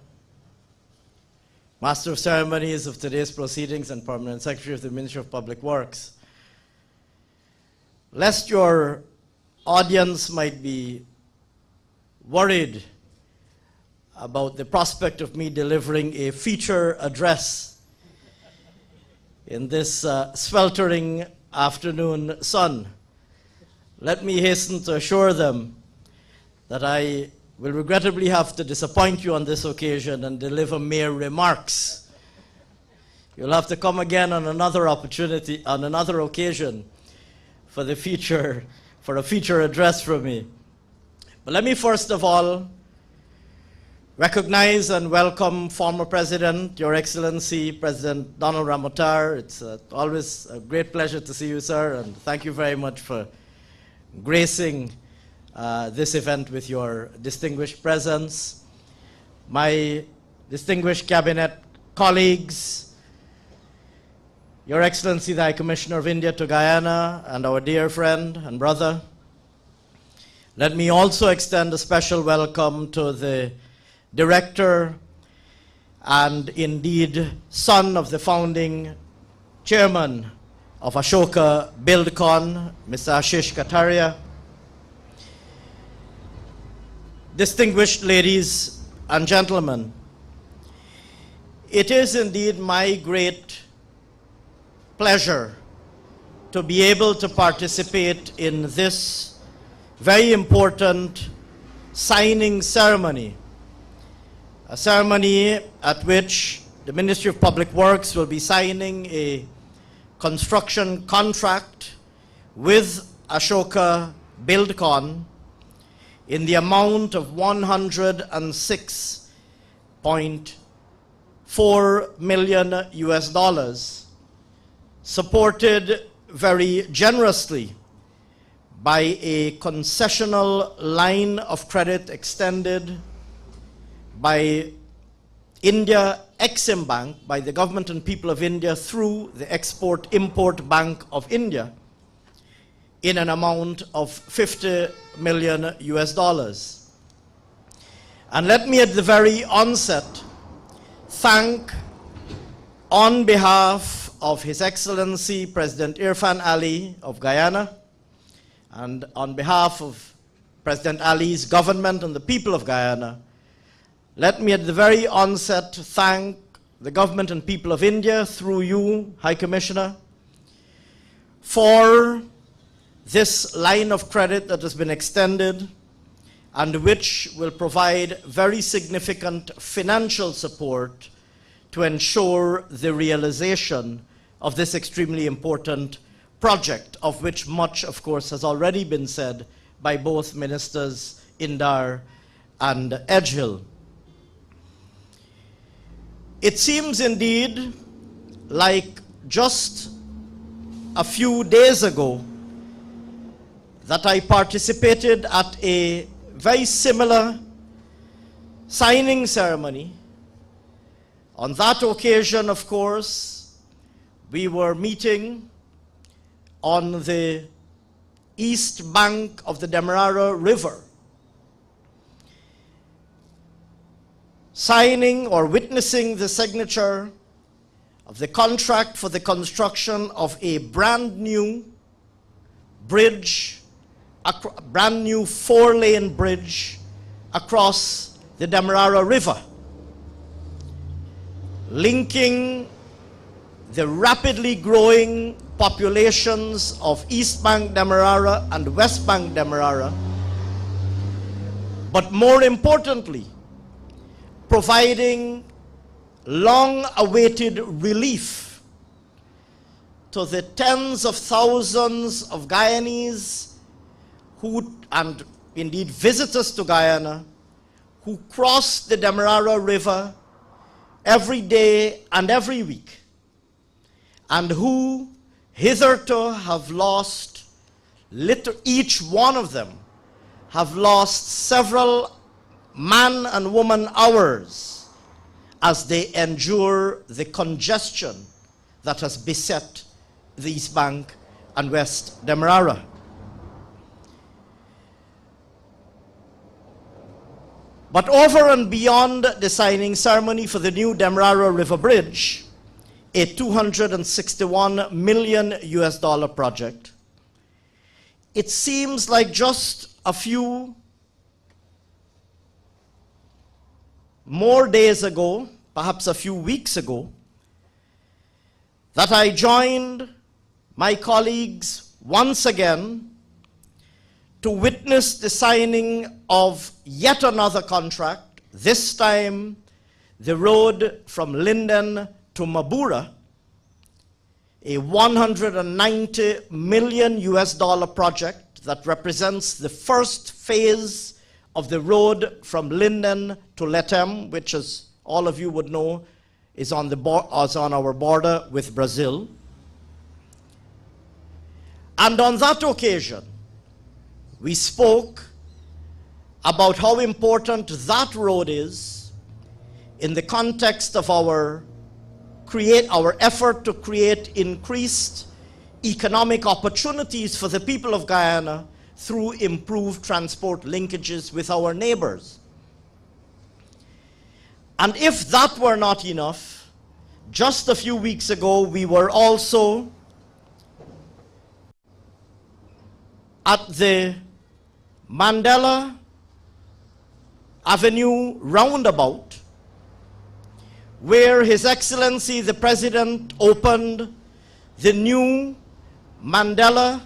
Master of Ceremonies of today's proceedings and Permanent Secretary of the Ministry of Public Works. Lest your audience might be worried about the prospect of me delivering a feature address in this sweltering afternoon sun, let me hasten to assure them that I will regrettably have to disappoint you on this occasion and deliver mere remarks. You'll have to come again on another opportunity, on another occasion, for a feature address from me. But let me first of all recognize and welcome former President, Your Excellency, President Donald Ramotar. It's always a great pleasure to see you, sir, and thank you very much for gracing this event with your distinguished presence. My distinguished cabinet colleagues, Your Excellency, the High Commissioner of India to Guyana, and our dear friend and brother, let me also extend a special welcome to the director and indeed son of the founding chairman of Ashoka Buildcon, Mr. Ashish Kataria. Distinguished ladies and gentlemen, it is indeed my great pleasure to be able to participate in this very important signing ceremony, a ceremony at which the Ministry of Public Works will be signing a construction contract with Ashoka Buildcon in the amount of $106.4 million US, supported very generously by a concessional line of credit extended by India Exim Bank, by the government and people of India through the Export-Import Bank of India, in an amount of $50 million US. And let me at the very onset thank, on behalf of His Excellency President Irfan Ali of Guyana, and on behalf of President Ali's government and the people of Guyana, let me at the very onset thank the government and people of India, through you, High Commissioner, for this line of credit that has been extended and which will provide very significant financial support to ensure the realization of this extremely important project, of which much, of course, has already been said by both Ministers Indar and Eccles. It seems indeed like just a few days ago that I participated at a very similar signing ceremony. On that occasion, of course, we were meeting on the east bank of the Demerara River, signing or witnessing the signature of the contract for the construction of a brand new bridge, a brand new 4-lane bridge across the Demerara River, linking the rapidly growing populations of East Bank Demerara and West Bank Demerara, but more importantly, providing long-awaited relief to the tens of thousands of Guyanese who, and indeed visitors to Guyana, who cross the Demerara River every day and every week, and who hitherto have lost, each one of them have lost several man and woman hours as they endure the congestion that has beset the East Bank and West Demerara. But over and beyond the signing ceremony for the new Demerara River Bridge, a $261 million project, it seems like just a few more days ago, perhaps a few weeks ago, that I joined my colleagues once again to witness the signing of yet another contract, this time the road from Linden to Mabura, a $190 million project that represents the first phase of the road from Linden to Letem, which, as all of you would know, is on our border with Brazil. And on that occasion, we spoke about how important that road is in the context of our effort to create increased economic opportunities for the people of Guyana through improved transport linkages with our neighbors. And if that were not enough, just a few weeks ago, we were also at the Mandela Avenue roundabout, where His Excellency the President opened the new Mandela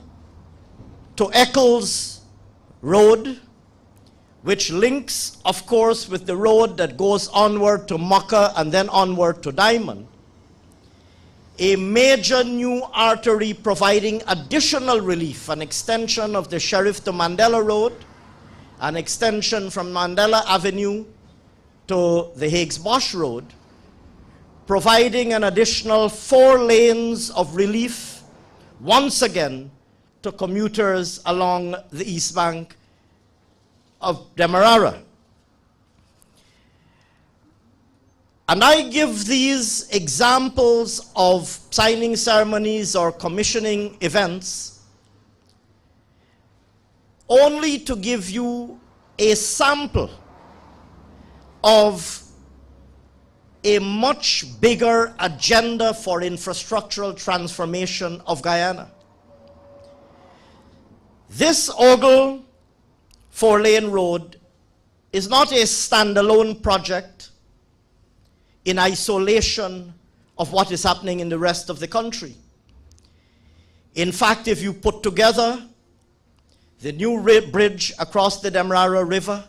to Eccles road, which links, of course, with the road that goes onward to Maka and then onward to Diamond. A major new artery providing additional relief, an extension of the Sheriff to Mandela Road, an extension from Mandela Avenue to the Haags Bosch Road, providing an additional 4 lanes of relief, once again, to commuters along the East Bank of Demerara. And I give these examples of signing ceremonies or commissioning events only to give you a sample of a much bigger agenda for infrastructural transformation of Guyana. This Ogle 4-lane road is not a standalone project in isolation of what is happening in the rest of the country. In fact, if you put together the new bridge across the Demerara River,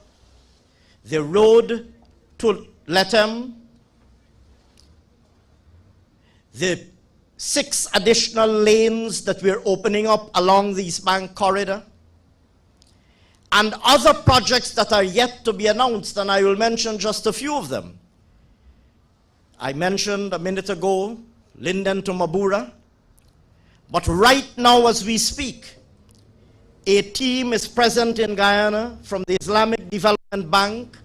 the road to Letem, the 6 additional lanes that we're opening up along the East Bank corridor, and other projects that are yet to be announced, and I will mention just a few of them. I mentioned a minute ago, Linden to Mabura, but right now as we speak, a team is present in Guyana from the Islamic Development Bank,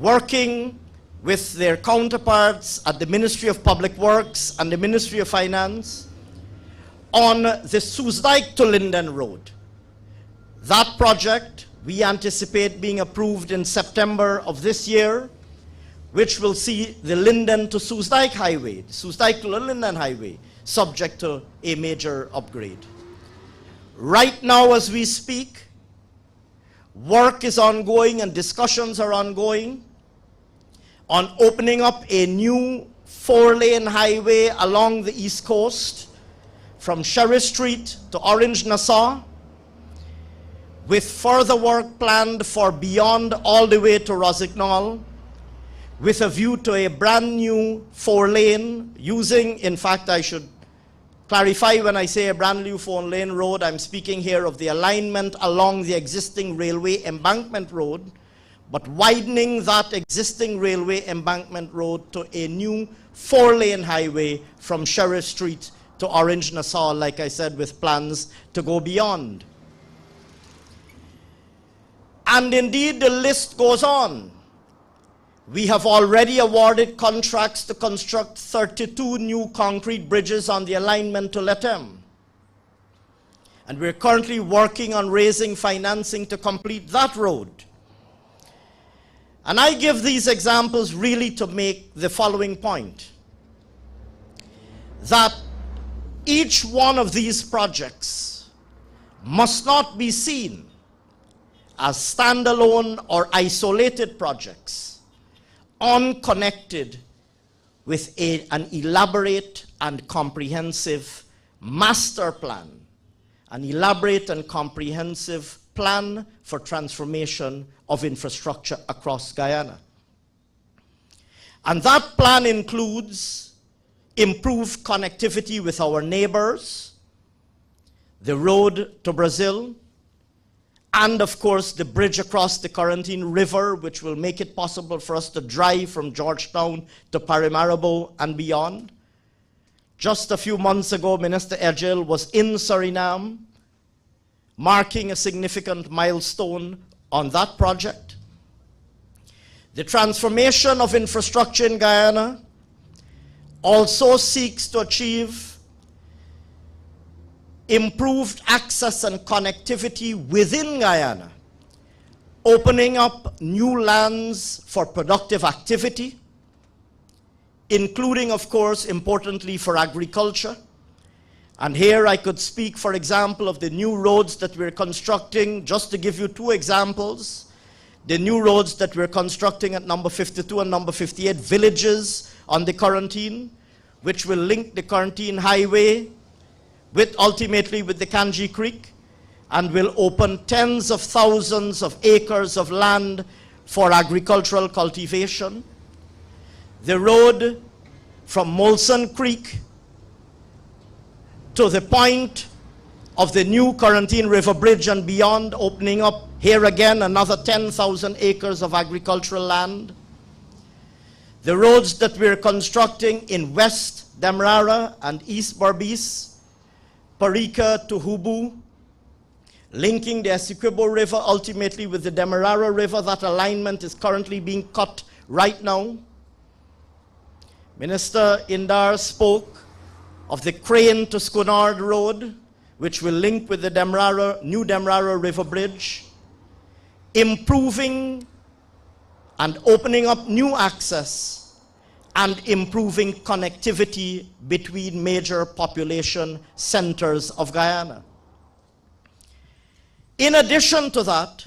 working with their counterparts at the Ministry of Public Works and the Ministry of Finance on the Soesdijk to Linden Road. That project we anticipate being approved in September of this year, which will see the Linden to Soesdijk Highway, Soesdijk to Linden Highway, subject to a major upgrade. Right now as we speak, work is ongoing and discussions are ongoing on opening up a new 4-lane highway along the East Coast from Sherry Street to Orange Nassau, with further work planned for beyond all the way to Rosignol, with a view to a brand new 4-lane using, in fact, I should clarify when I say a brand new 4-lane road, I'm speaking here of the alignment along the existing railway embankment road, but widening that existing railway embankment road to a new 4-lane highway from Sheriff Street to Orange Nassau, like I said, with plans to go beyond. And indeed, the list goes on. We have already awarded contracts to construct 32 new concrete bridges on the alignment to Letem. And we're currently working on raising financing to complete that road. And I give these examples really to make the following point: that each one of these projects must not be seen as standalone or isolated projects, unconnected with an elaborate and comprehensive master plan, an elaborate and comprehensive plan for transformation of infrastructure across Guyana. And that plan includes improved connectivity with our neighbors, the road to Brazil, and of course the bridge across the Corentyne River, which will make it possible for us to drive from Georgetown to Paramaribo and beyond. Just a few months ago, Minister Eccles was in Suriname, marking a significant milestone on that project. The transformation of infrastructure in Guyana also seeks to achieve improved access and connectivity within Guyana, opening up new lands for productive activity, including, of course, importantly for agriculture. And here I could speak, for example, of the new roads that we're constructing, just to give you two examples. The new roads that we're constructing at number 52 and number 58 villages on the Corentyne, which will link the Corentyne Highway ultimately with the Kanji Creek, and will open tens of thousands of acres of land for agricultural cultivation. The road from Molson Creek to the point of the new Corentyne River Bridge and beyond, opening up here again another 10,000 acres of agricultural land. The roads that we're constructing in West Demerara and East Berbice, Parika to Hubu, linking the Essequibo River ultimately with the Demerara River. That alignment is currently being cut right now. Minister Indar spoke of the Crane to Sconard Road, which will link with the new Demerara River Bridge, improving and opening up new access and improving connectivity between major population centers of Guyana. In addition to that,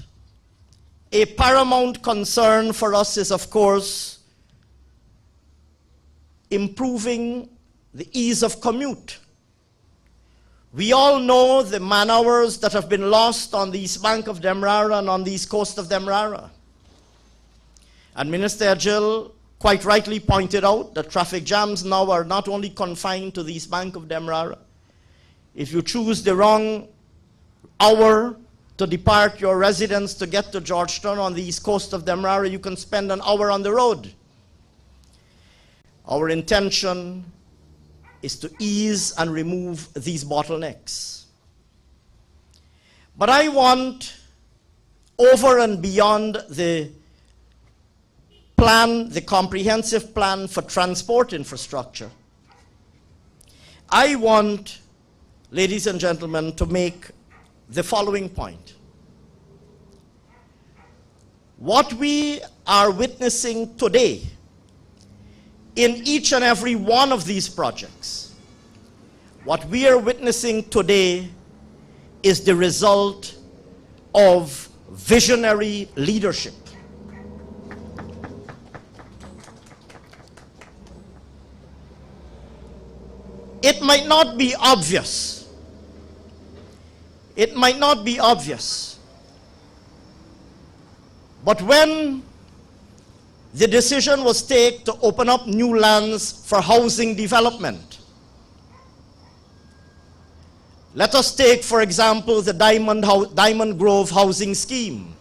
a paramount concern for us is, of course, improving the ease of commute. We all know the man-hours that have been lost on the east bank of Demerara and on the east coast of Demerara. And Minister Eccles quite rightly pointed out that traffic jams now are not only confined to the east bank of Demerara. If you choose the wrong hour to depart your residence to get to Georgetown on the east coast of Demerara, you can spend an hour on the road. Our intention is to ease and remove these bottlenecks. But I want, over and beyond the plan, the comprehensive plan for transport infrastructure, I want, ladies and gentlemen, to make the following point. What we are witnessing today in each and every one of these projects, what we are witnessing today is the result of visionary leadership. It might not be obvious. It might not be obvious. But when the decision was taken to open up new lands for housing development, let us take, for example, the Diamond Grove housing scheme.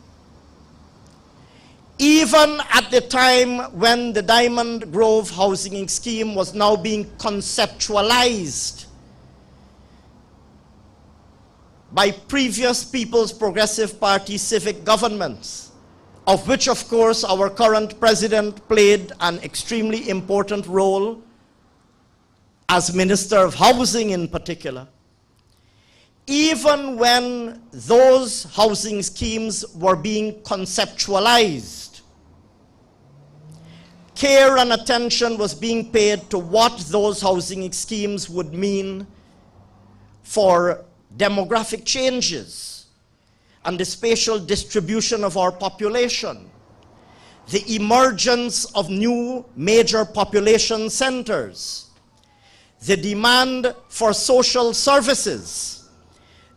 Even at the time when the Diamond Grove housing scheme was now being conceptualized by previous People's Progressive Party civic governments, of which, of course, our current president played an extremely important role as Minister of Housing in particular. Even when those housing schemes were being conceptualized, care and attention was being paid to what those housing schemes would mean for demographic changes and the spatial distribution of our population, the emergence of new major population centers, the demand for social services,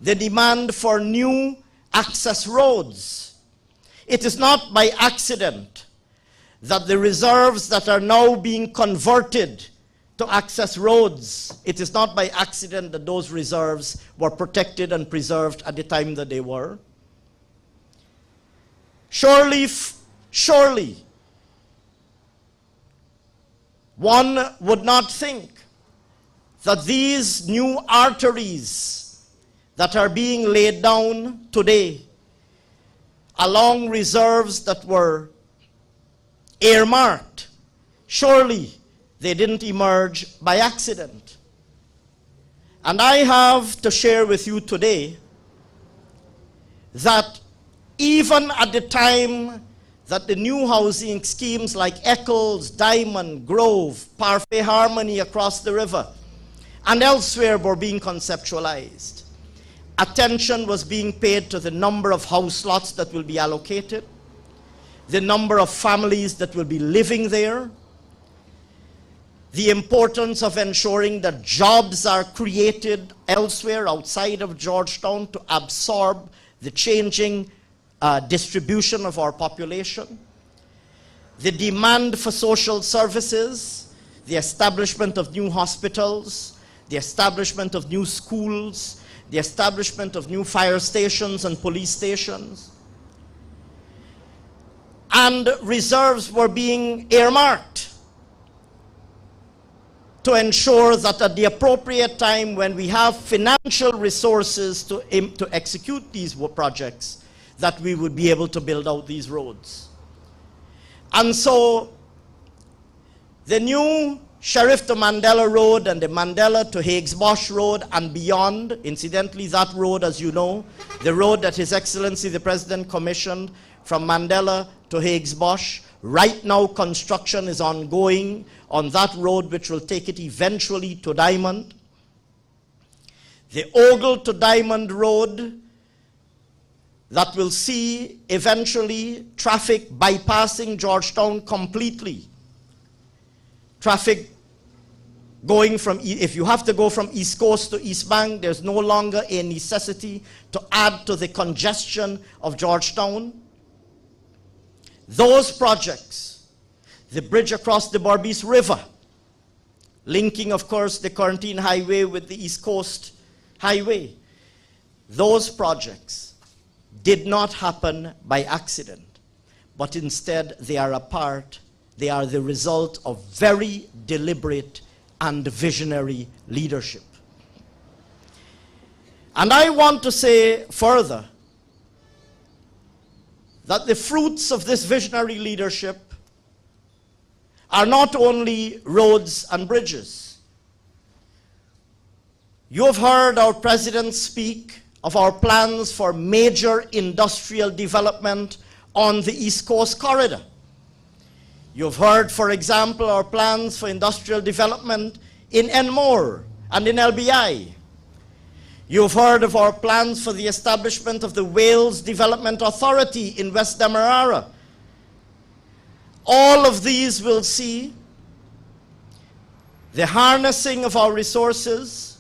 the demand for new access roads. It is not by accident that the reserves that are now being converted to access roads, it is not by accident that those reserves were protected and preserved at the time that they were. Surely, one would not think that these new arteries that are being laid down today along reserves that were earmarked, surely they didn't emerge by accident. And I have to share with you today that even at the time that the new housing schemes like Eccles, Diamond, Grove, Parfait Harmony across the river, and elsewhere were being conceptualized, attention was being paid to the number of house lots that will be allocated, the number of families that will be living there, the importance of ensuring that jobs are created elsewhere outside of Georgetown to absorb the changing distribution of our population, the demand for social services, the establishment of new hospitals, the establishment of new schools, the establishment of new fire stations and police stations. And reserves were being earmarked to ensure that at the appropriate time when we have financial resources to execute these projects, that we would be able to build out these roads. And so the new Sheriff to Mandela Road and the Mandela to Haags Bosch Road and beyond, incidentally that road, as you know, the road that His Excellency the President commissioned from Mandela to Haags Bosch, right now construction is ongoing on that road which will take it eventually to Diamond. The Ogle to Diamond Road that will see eventually traffic bypassing Georgetown completely. Traffic going from, if you have to go from East Coast to East Bank, there's no longer a necessity to add to the congestion of Georgetown. Those projects, the bridge across the Berbice River, linking, of course, the Quarantine Highway with the East Coast Highway, those projects did not happen by accident, but instead they are the result of very deliberate and visionary leadership. And I want to say further that the fruits of this visionary leadership are not only roads and bridges. You have heard our president speak of our plans for major industrial development on the East Coast Corridor. You've heard, for example, our plans for industrial development in Enmore and in LBI. You've heard of our plans for the establishment of the Wales Development Authority in West Demerara. All of these will see the harnessing of our resources,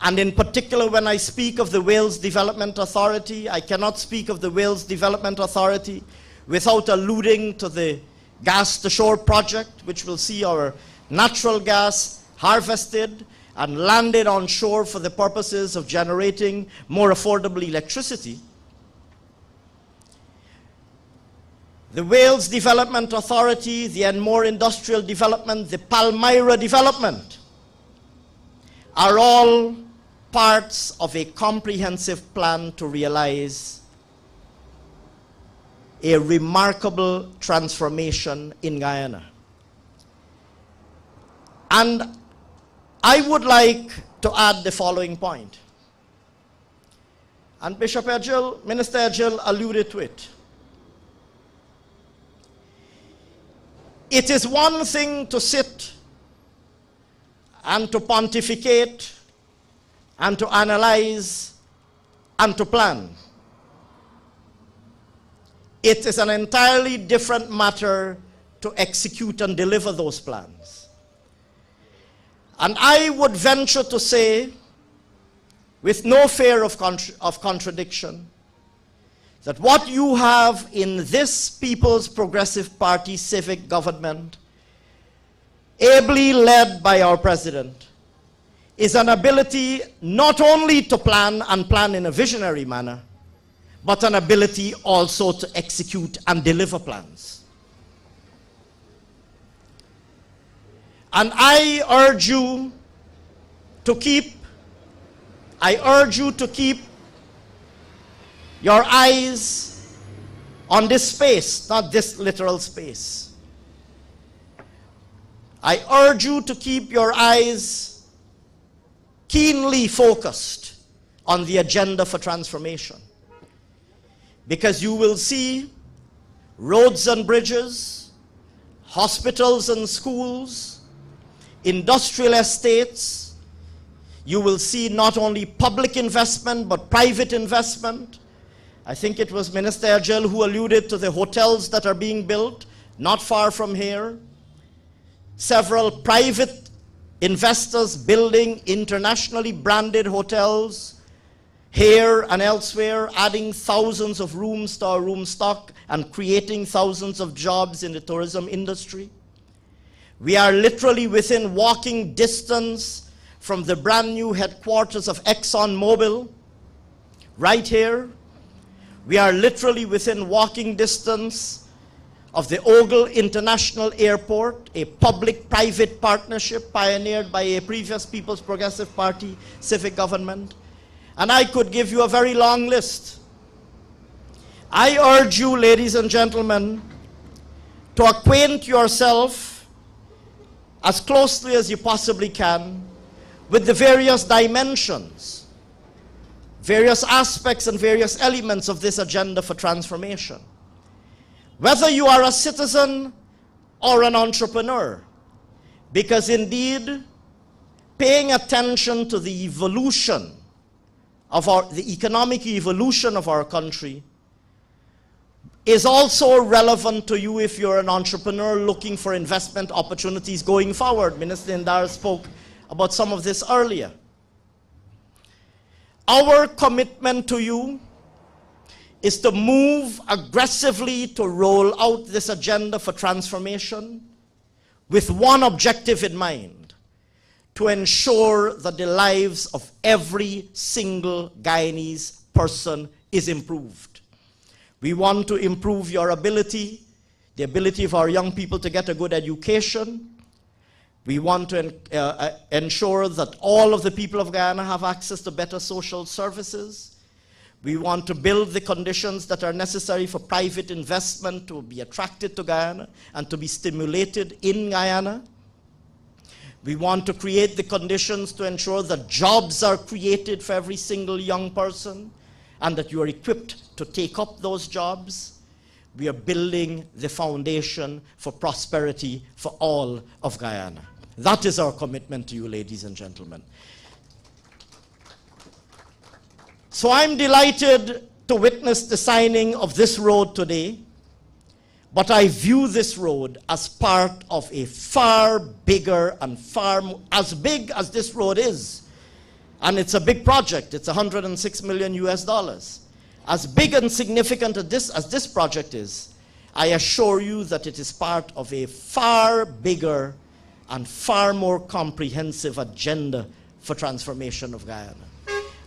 and in particular when I speak of the Wales Development Authority, I cannot speak of the Wales Development Authority without alluding to the Gas to Shore project, which will see our natural gas harvested and landed on shore for the purposes of generating more affordable electricity. The Wales Development Authority, the Enmore Industrial Development, the Palmyra Development are all parts of a comprehensive plan to realize a remarkable transformation in Guyana. And I would like to add the following point. And Bishop Eccles, Minister Eccles alluded to it. It is one thing to sit and to pontificate and to analyze and to plan. It is an entirely different matter to execute and deliver those plans. And I would venture to say, with no fear of contradiction, that what you have in this People's Progressive Party civic government, ably led by our president, is an ability not only to plan and plan in a visionary manner, but an ability also to execute and deliver plans. And I urge you to keep your eyes on this space, not this literal space. I urge you to keep your eyes keenly focused on the agenda for transformation. Because you will see roads and bridges, hospitals and schools, industrial estates. You will see not only public investment, but private investment. I think it was Minister Eccles who alluded to the hotels that are being built not far from here. Several private investors building internationally branded hotels here and elsewhere, adding thousands of rooms to our room stock and creating thousands of jobs in the tourism industry. We are literally within walking distance from the brand new headquarters of ExxonMobil, right here. We are literally within walking distance of the Ogle International Airport, a public-private partnership pioneered by a previous People's Progressive Party civic government. And I could give you a very long list. I urge you, ladies and gentlemen, to acquaint yourself as closely as you possibly can with the various dimensions, various aspects and various elements of this agenda for transformation. Whether you are a citizen or an entrepreneur, because indeed, paying attention to the evolution of the economic evolution of our country is also relevant to you if you're an entrepreneur looking for investment opportunities going forward. Minister Indar spoke about some of this earlier. Our commitment to you is to move aggressively to roll out this agenda for transformation with one objective in mind: to ensure that the lives of every single Guyanese person is improved. We want to improve your ability, the ability of our young people to get a good education. We want to ensure that all of the people of Guyana have access to better social services. We want to build the conditions that are necessary for private investment to be attracted to Guyana and to be stimulated in Guyana. We want to create the conditions to ensure that jobs are created for every single young person and that you are equipped to take up those jobs. we are building the foundation for prosperity for all of Guyana. That is our commitment to you, ladies and gentlemen. So I'm delighted to witness the signing of this road today, but I view this road as part of a far bigger and as big as this road is. And it's a big project. It's $106 million US. As big and significant as this project is, I assure you that it is part of a far bigger and far more comprehensive agenda for transformation of Guyana.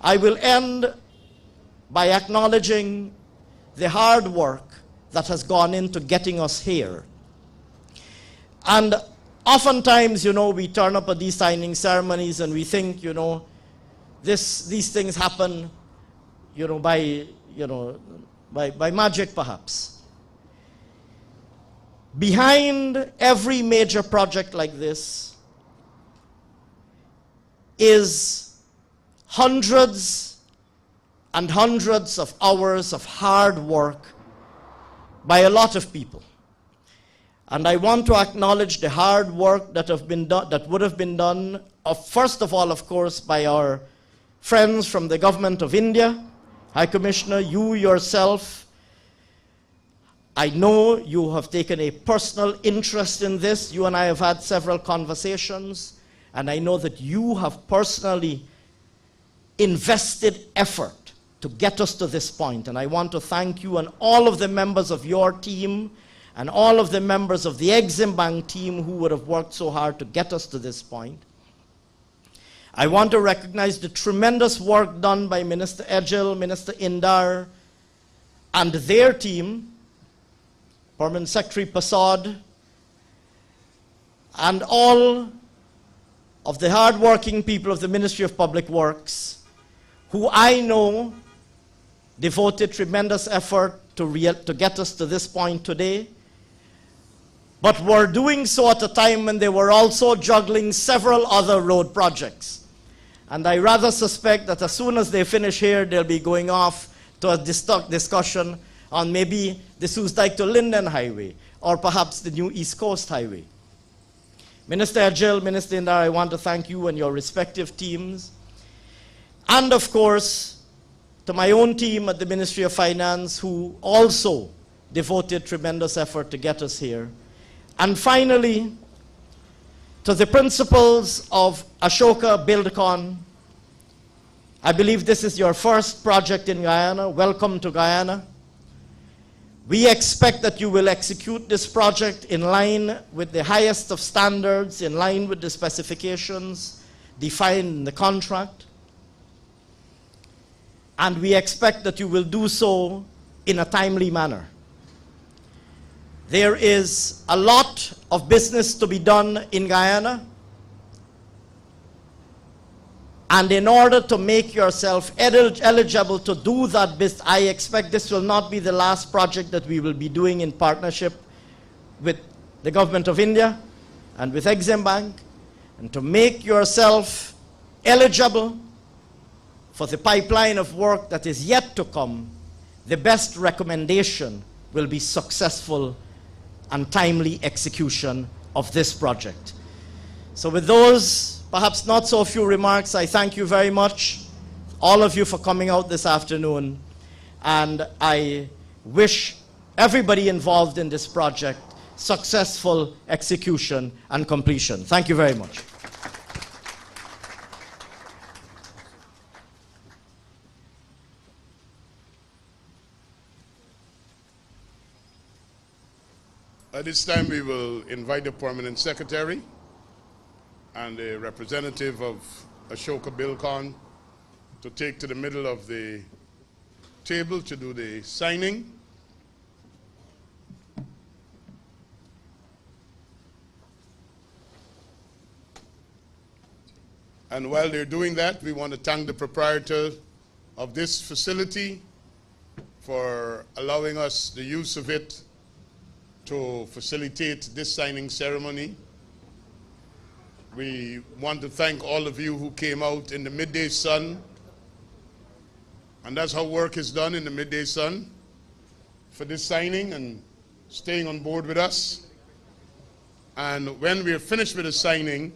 I will end by acknowledging the hard work that has gone into getting us here. And oftentimes, we turn up at these signing ceremonies and we think, these things happen, by magic perhaps. Behind every major project like this is hundreds and hundreds of hours of hard work by a lot of people. And I want to acknowledge the hard work that would have been done, first of all, of course, by our friends from the government of India. High Commissioner, you yourself, I know you have taken a personal interest in this. You and I have had several conversations, and I know that you have personally invested effort to get us to this point. And I want to thank you and all of the members of your team and all of the members of the Exim Bank team who would have worked so hard to get us to this point. I want to recognize the tremendous work done by Minister Eccles, Minister Indar, and their team, Permanent Secretary Passad, and all of the hard-working people of the Ministry of Public Works, who I know devoted tremendous effort to get us to this point today, but were doing so at a time when they were also juggling several other road projects. And I rather suspect that as soon as they finish here, they'll be going off to a discussion on maybe the Soesdijk to Linden Highway, or perhaps the new East Coast Highway. Minister Eccles, Minister Indar, I want to thank you and your respective teams. And of course, to my own team at the Ministry of Finance, who also devoted tremendous effort to get us here. And finally, to the principals of Ashoka Buildcon. I believe this is your first project in Guyana. Welcome to Guyana. We expect that you will execute this project in line with the highest of standards, in line with the specifications defined in the contract. And we expect that you will do so in a timely manner. There is a lot of business to be done in Guyana. And in order to make yourself eligible to do that business, I expect this will not be the last project that we will be doing in partnership with the government of India and with Exim Bank. And to make yourself eligible for the pipeline of work that is yet to come, the best recommendation will be successful and timely execution of this project. So with those perhaps not so few remarks, I thank you very much, all of you, for coming out this afternoon. And I wish everybody involved in this project successful execution and completion. Thank you very much. At this time, we will invite the Permanent Secretary and a representative of Ashoka Buildcon to take to the middle of the table to do the signing. And while they're doing that, we want to thank the proprietor of this facility for allowing us the use of it to facilitate this signing ceremony. We want to thank all of you who came out in the midday sun. And that's how work is done, in the midday sun. for this signing and staying on board with us. And when we are finished with the signing,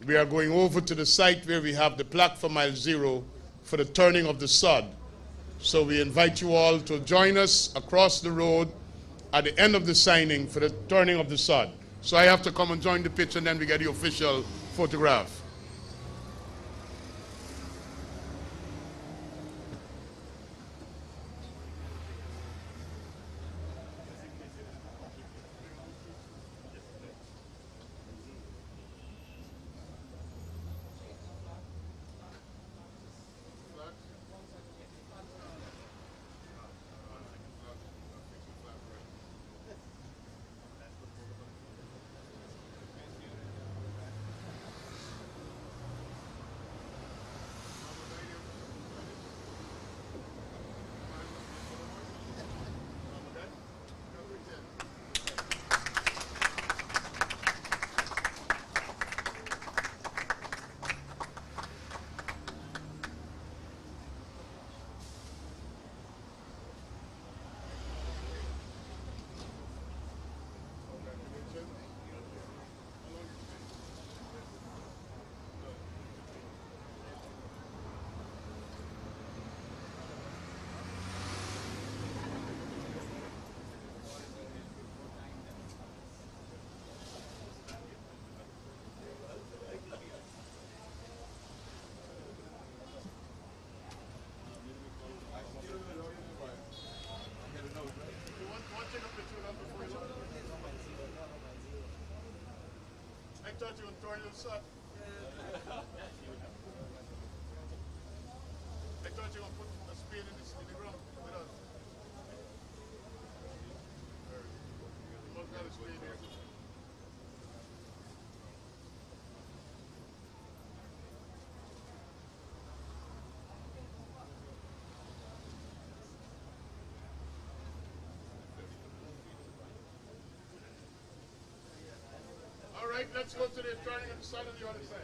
we are going over to the site where we have the plaque for mile 0 for the turning of the sod. So we invite you all to join us across the road at the end of the signing for the turning of the sod. So I have to come and join the pitch, and then we get the official photograph. I thought you would turn your son. I thought you would put a spade in the ground with us. You must have a spade here. All right, let's go to the turning of the side on the other side.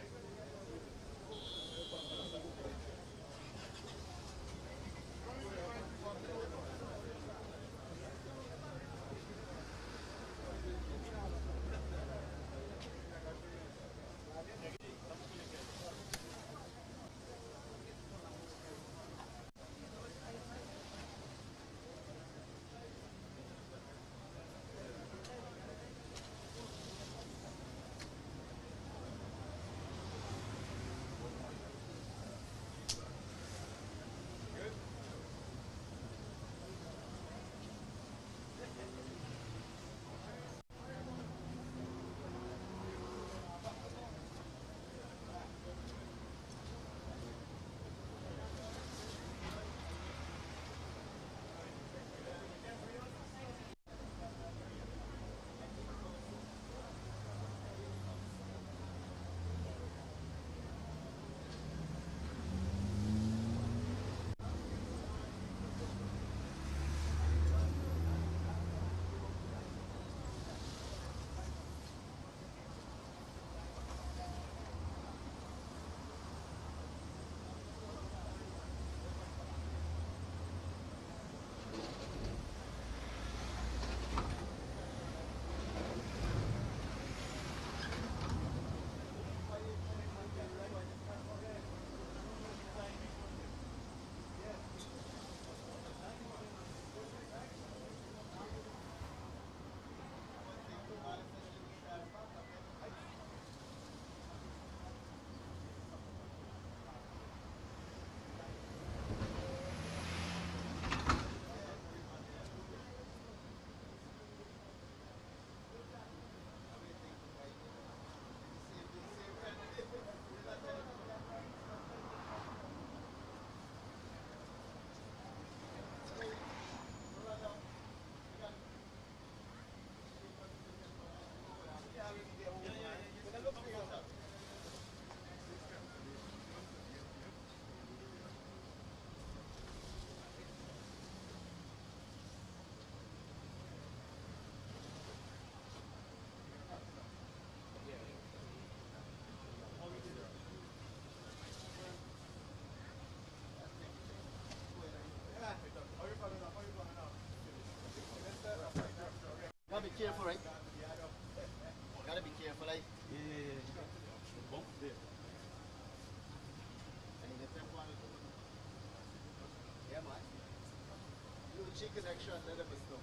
connection, let us know.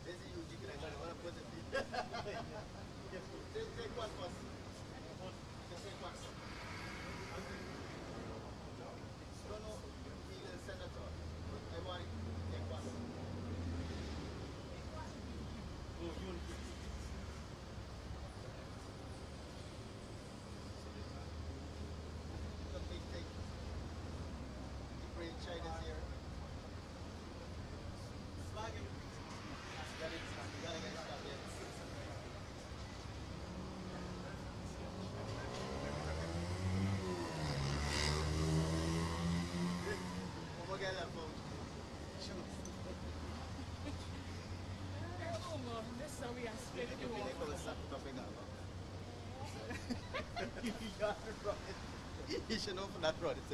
This is UG connection. I want to put it in. Take one first. Just take one. No, he will send it on. I want it. Take one. The big thing. The brainchild is here. Swag him. Got it. Gotta get it started. Vamos get that phone. This is we are split You feel like I was stopping up. You should know from that product.